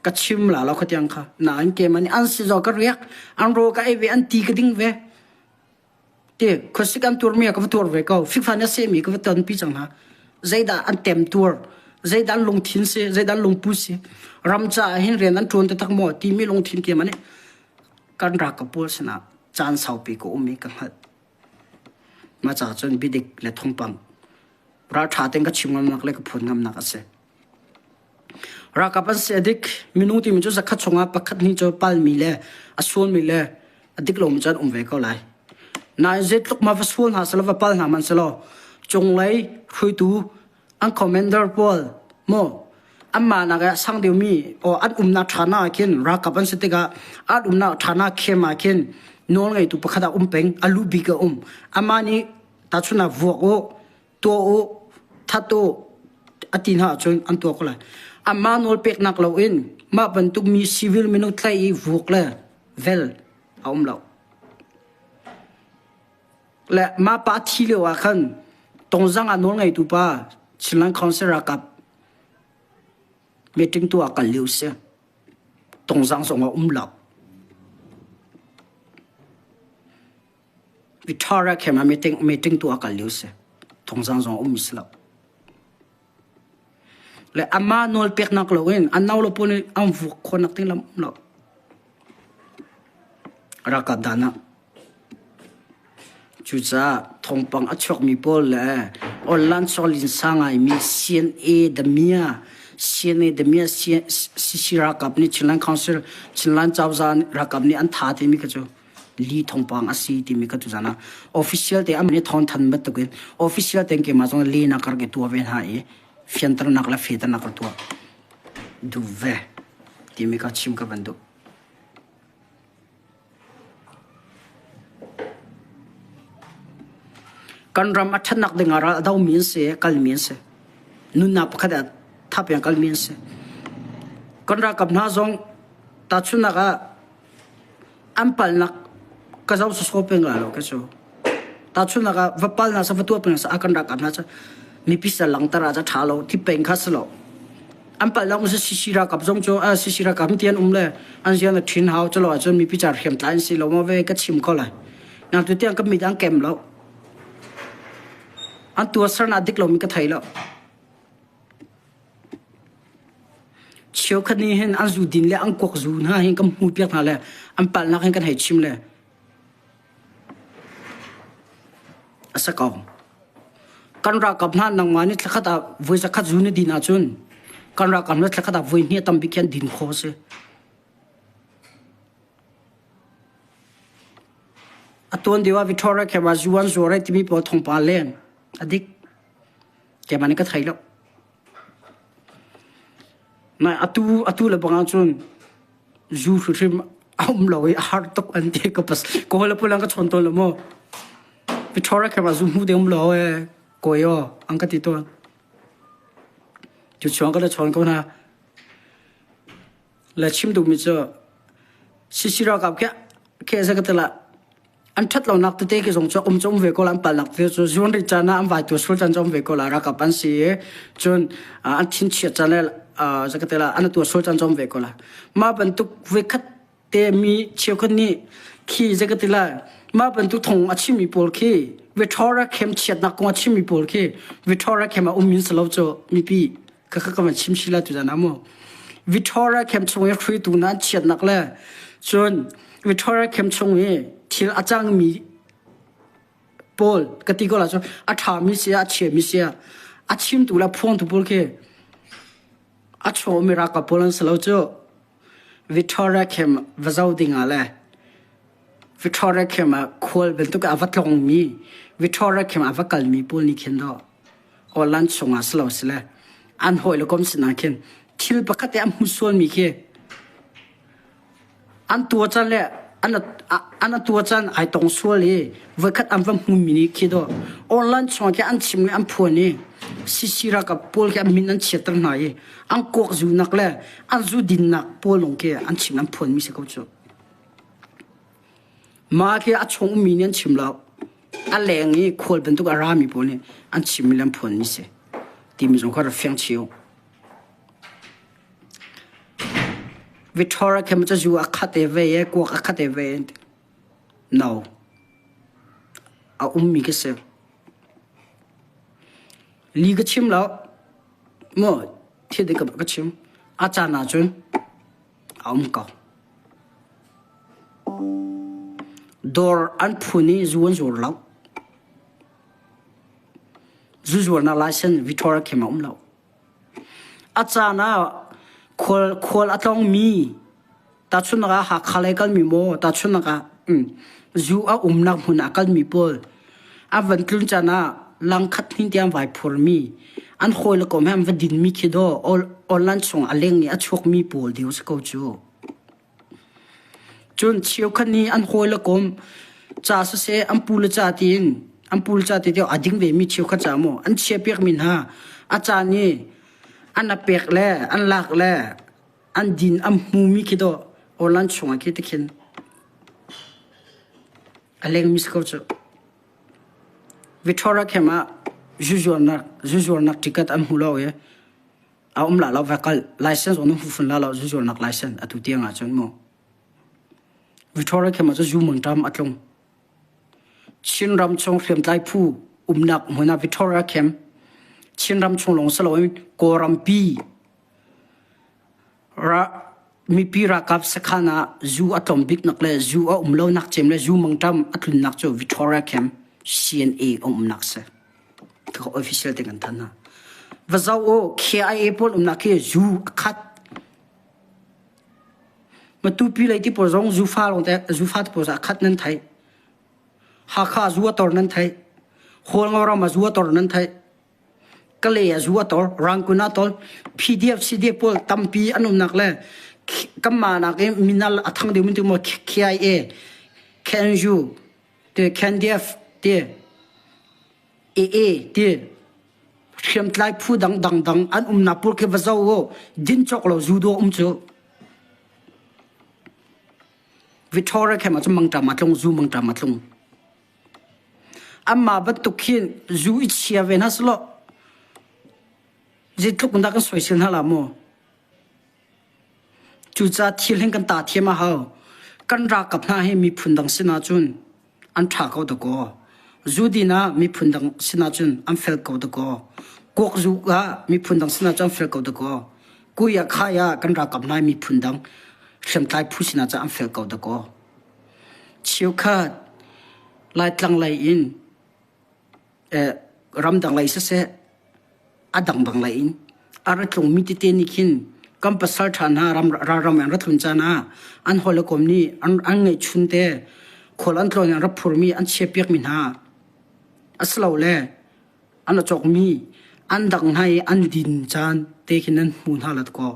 กัดชิมละเราขัดยังค่ะน่าอันเกมันอันสิจอกเรียกอันโรกับไอเวอันตีกระดิ่งเวเด็กคนสิกันตัวเมียกับตัวเวก็ฟิกฟันเนี่ยเสียมีกับตัวปีจังฮะใจด่าอันเต็มตัวใจด่าลงทิ้งเสียใจด่าลงปุ๊เสียรำจ่าเห็นเรียนนั้นชวนแต่ทั้งหมดที่ไม่ลงทิ้งเกี่ยมันเนี่ยการรักกับปุ๊สนะจานสาวปีก็มีกันหัดมาจากจนบิดและทงปังเราชาติก็ชิมงนักเลยก็พูดงนักเสียรักกับเสียดิกมินุที่มันจะขัดชงอาปักขัดนี่จะปัลมีเล่อส่วนมีเล่ดิกลมจันอุ้มเวก็เลยนายเจ็ดลูกมาส่วนหาสลับปัลหามันสลอจงเลยคุยดูอันคอมเมนเดอร์บอลโมอันมานักสังเดียวมีโออันนักฐานะกินรักกับอันสติกาอันนักฐานะเข้มมากินน้องไงตุปขดาเป็งอันลูบิกอันมานี่ตัดชุนวัวโอตัวโอทัดโตอัตินหาจนอันตัวก็เลยอันมาโนลเป็กนักเราเองมาบรรทุกมีซีวิลมินุทไลวัวเลยเวลเอาเราและมาปาทีเลวะคันตรงจังอันนู้นไงตัวป้าชิลังคอนเสิร์ตกับมีถึงตัวกันเลี้ยวเสียตรงจังส่งมาหลับวิทาระแค่มามีถึงตัวกันเลี้ยวเสียตรงจังส่งมิสลับและอามาโนลเป็กนักเราเองอันนั้นเราพูดอันฟุกคนนักที่ลำหลับ rakap dana chú cha thong pang achok mi pol le online solin sangai mi CNA the mia CNA the mia CC rakap ni Chinland Council Chinland Chawzan rakap ni an tha ti mi ka chu li thong pang asi ti mi ka tu jana official te amni thon than bat to ken official te ke ma jong li na kar ke tu ven ha e fiantar nak la feta nak tu du ve ti mi ka chim ka bandu kan ram athan nak dengara dau min se kal min se nun na pakhada thap yang kal min se kan ra kap na zong ta chuna ga ampal nak ka zau so so peng la lo ka so ta chuna ga vapal na sa vatu peng sa akan ra kap na cha mi pisa lang tara cha thalo thi peng khas lo ampal lang se sisira kap zong cho a sisira kap tian le an jian na thin hau chalo chon mi pichar hem tlan si lo mo ve ka chim ko la na tu tiang ka mi dang kem lo an tua sar na dik lo mi ka thai lo chiao khani hen an zu din le an kok zu na hen kam hu piak na le an pal na hen kan hai chim le asa ka kan ra kap na nang mani thakata voi sa khat zu ne din a chun kan ra kam na thakata voi ni tam bi kyan din kho se aton dewa Victoria ke ma juan zore ti mi po thong pa len adik ke mani ka thai lo na atu le banga chun zu thrim am loi har tok an te ka pas ko la pulang ka chon to lo mo Victoria ke ma zu mu de um lo e ko yo ang ka ti to ju chong ka la chon ko na la chim du mi cho sisira ka ke za ka ta la an that lo nak te ke jong cho chom ve ko lam pal nak te cho zon ri chana am vai tu sul chan chom ve ko la ra ka pan si chun an thin chia chana za ka te la an tu sul chan chom ve ko la ma ban tu ve khat te mi chiu khan ni khi za ka te la ma ban tu thong a chi mi pol khi Victoria kem chiat nak ko chi mi pol khi Victoria kem a min salo cho mi pi ka ma chim sila tu jana mo Victoria kem chong e free tu na chiat nak la chun Victoria kem chong e thil achang mi pol kati ko la cho a tha mi se a che mi se a chim tu la phone tu pol ke a cho mi ra ka polan salo cho Victoria kem vazau dinga la Victoria kem a khol ben tu ka avat long mi Victoria kem avakal mi pol ni khen do olan chonga slo sele an hoi lo kom sina khen thil pakate am husol mi ke an tu cha le an tua chan ai tong suali ve khat am vam hum mini khido online chong ke an chim am phone sisira ka pol ke min an chetar nai an kok zu nak le an zu din nak polong ke an chim am phone mi se ko chu ma ke a chong mi nen chim la a leng ni khol ben tu ka ra mi pone an chim mi lam phone ni se ti mi jong kha fyang chiu Victoria kem cha ju akhate ve e ko akhate ve no a mi ke se li ga chim la mo the de ka chim a cha na chun a ka dor an phuni zuan zur la zu na license Victoria kem la a cha na khol atong mi ta chuna ga ha khale kal mi mo ta chuna ga zu a nak hun akal mi pol a van tlun chana lang khat hin tiam vai phur mi an khoi la kom ham vadin mi khido ol lan chong aleng ni a chok mi pol diu se ko chu chun chiu khani an khoi la kom cha se am pul cha tin am pul cha ti ading ve mi chiu kha cha mo an che pek min ha a cha ni an apek le an lak le an din am mu mi kido olan chunga ki tikhin aleng mis ko chu Victoria kema jujur nak ticket am hulo ye a la la vakal license onu hu fun la la jujur nak license atu tianga chon mo Victoria kema ju mong tam atlong chin ram chong khem tlai phu nak mona Victoria kem chin ram chung long salo ko ram pi ra mi pira kap sakhana zu atom big nakle zu a umlo nak chem le zu mangtam atlun nak cho Victoria Kem CNA nak se ko official te kan thana vazau o KIA pol nak ke zu khat matu pi lai ti por zong zu fa long te zu fa por sa khat nan thai ha kha zu tor nan thai hol ngora ma zu tor nan thai kale ya zu tor rang kuna tol PDF CD pol tampi anum nak le kamma na ke minal athang de min tu mo KIA Kenju te KNDF te AA te khiam tlai phu dang an na pur ke vazau wo din chok lo zu do chu Victoria Kem ma mangta matlong zu mangta matlong amma bat tu khin zu ichia venas lo je thuk nda kan soisin hala mo chu cha thil heng kan ta thema ha kan ra kap na he mi phundang sina chun an tha ko da ko zu dina mi phundang sina chun am fel ko da ko kok zu ga mi phundang sina chun fel ko da ko ku ya khaya kan ra kap na mi phundang sem tai phu sina cha am fel ko da ko chiu kha lai tlang lai in ram dang lai se adang bang lai in ara tlong mi te ni khin kam pasal thana ram an rathun chana an holokom ni an ngai chunte kholan tlong an raphur mi an chepiak min ha aslo le an chok mi an dang hai an din chan te khinan mun halat ko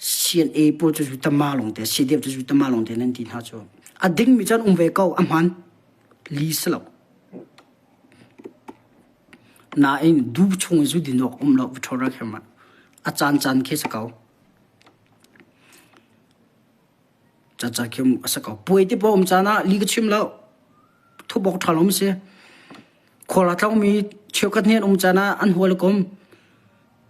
CNA po chu tamalong te CDF chu tamalong te nan din ha cho ading mi chan umve ko amhan li slo na in du chung zu din nok lo Victoria Kem a chan khe sakau cha khem asakau poi te pom chana li ga chim lo thu bok thalom se khola thong mi cheukat nen chana an hol kom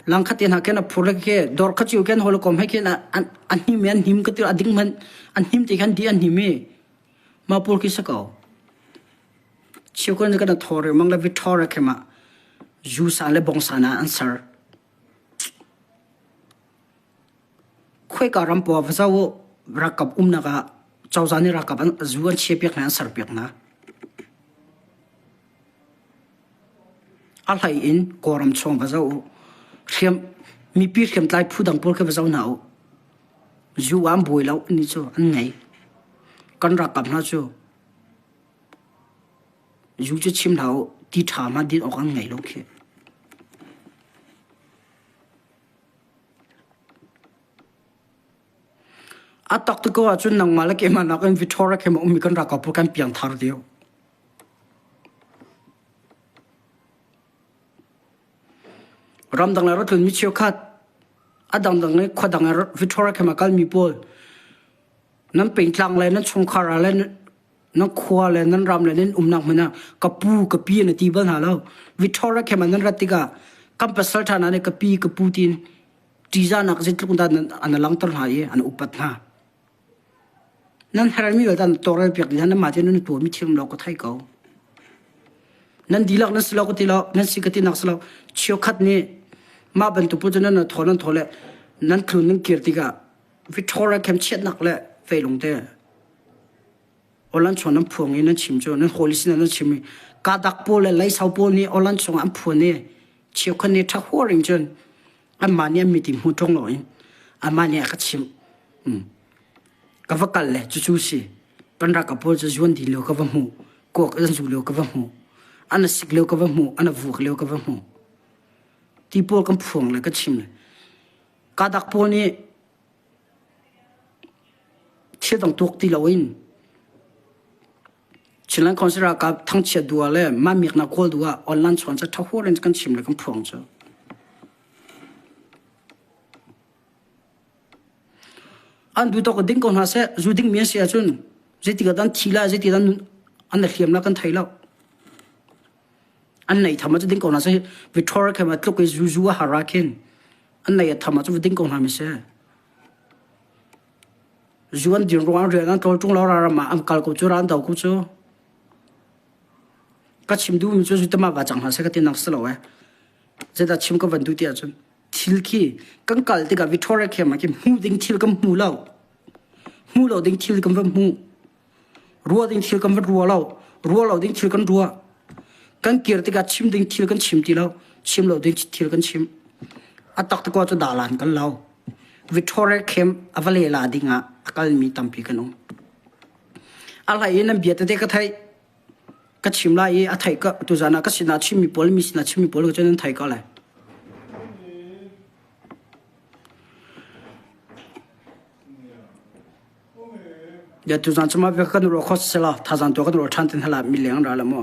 lang khatin ha ken a phur ke dor kha chiu ken hol kom he ken an hi men him ka ti ading man an him te kan di an hi me ma pur ki sakau chiu kon ka na thore mangla Victoria Kem ju sa le bong sana answer khoi ka ram po va zawo rakap na ka chawzani rakap an zuan chepiak na sarpiak na al hai in koram chong va zawo khiam mi pi khiam tlai phudang por ke va zaw nau zu am boi lau ni chu an ngai kan rakap na chu zu chu chim thau ti tha ma din ok an ngai lo khe atak tu ko achun nang malak ema nak in Victoria Kem mi kan ra ka pu kan piang thar dio ram dang la ro thun mi chiu khat adang dang ne khodang ra Victoria Kem kal mi pol nan ping tlang le nan chung khara le nan khwa le nan ram le nin nak mena ka pi na ti ban ha lo Victoria Kem nan ratika kam pasal thana ne ka pu tin tiza nak zit lu dan an lang tar ha ye an upat na nan harami ga dan toral pek dan ma tin tu mi thim lo ko thai ko nan dilak nan slo ko tilo nan sikati nak slo chio khat ni ma ban tu pu nan na thonan thole nan thlun nan kirtiga Victoria Kem chet nak le feilung te olan chonam phuang in nan chim cho nan holis nan chim ka dak pol le lai sau pol ni olan chong am phu ni chio khan ni tha horing chen amania mitim hu tong lo in amania ka chim ka vakal le chu si panra ka pol juan di lo ka va mu ko ka zu lo ka va mu ana sik lo ka va mu ana vu lo ka va mu ti pol kam phuang le ka chim le ka dak pol ni che dang tok ti lo in chilan consider ka thang che dua le ma mi na kol dua online chon cha tha horen kan chim le kam phuang cho an du to ko ding ko na se zu ding mi se chun zeti ga dan thila zeti dan an khiam na kan thailo an nei thama chu ding ko na se Victoria Kem tluk ke zu harakin an nei thama chu ding ko na mi se zuan din ro an re an tol tung lo ra ma am kal ko chu ran dau ku chu ka chim du mi chu ta ma ba chang ha se ka tin nak slo wa zeta chim ko van du ti a chun thil khi kan kal te ka Victoria khem ma ki mu ding thil kam mu lo ding thil kam va mu ruwa ding thil kam va ruwa lo ding thil kan ruwa kan kir te ka chim ding thil kan chim ti lo chim lo ding thil kan chim atak te ko chu dalan kan lo Victoria khem avale la dinga akal mi tampi kanong ala ina biate te ka thai ka chim la e a thai ka tu jana ka sina chimi pol mi sina chimi pol ka chen thai ka la ya tu jan chama be kan ro khos sela tha jan to kan ro than tin hala mi leng ra la mo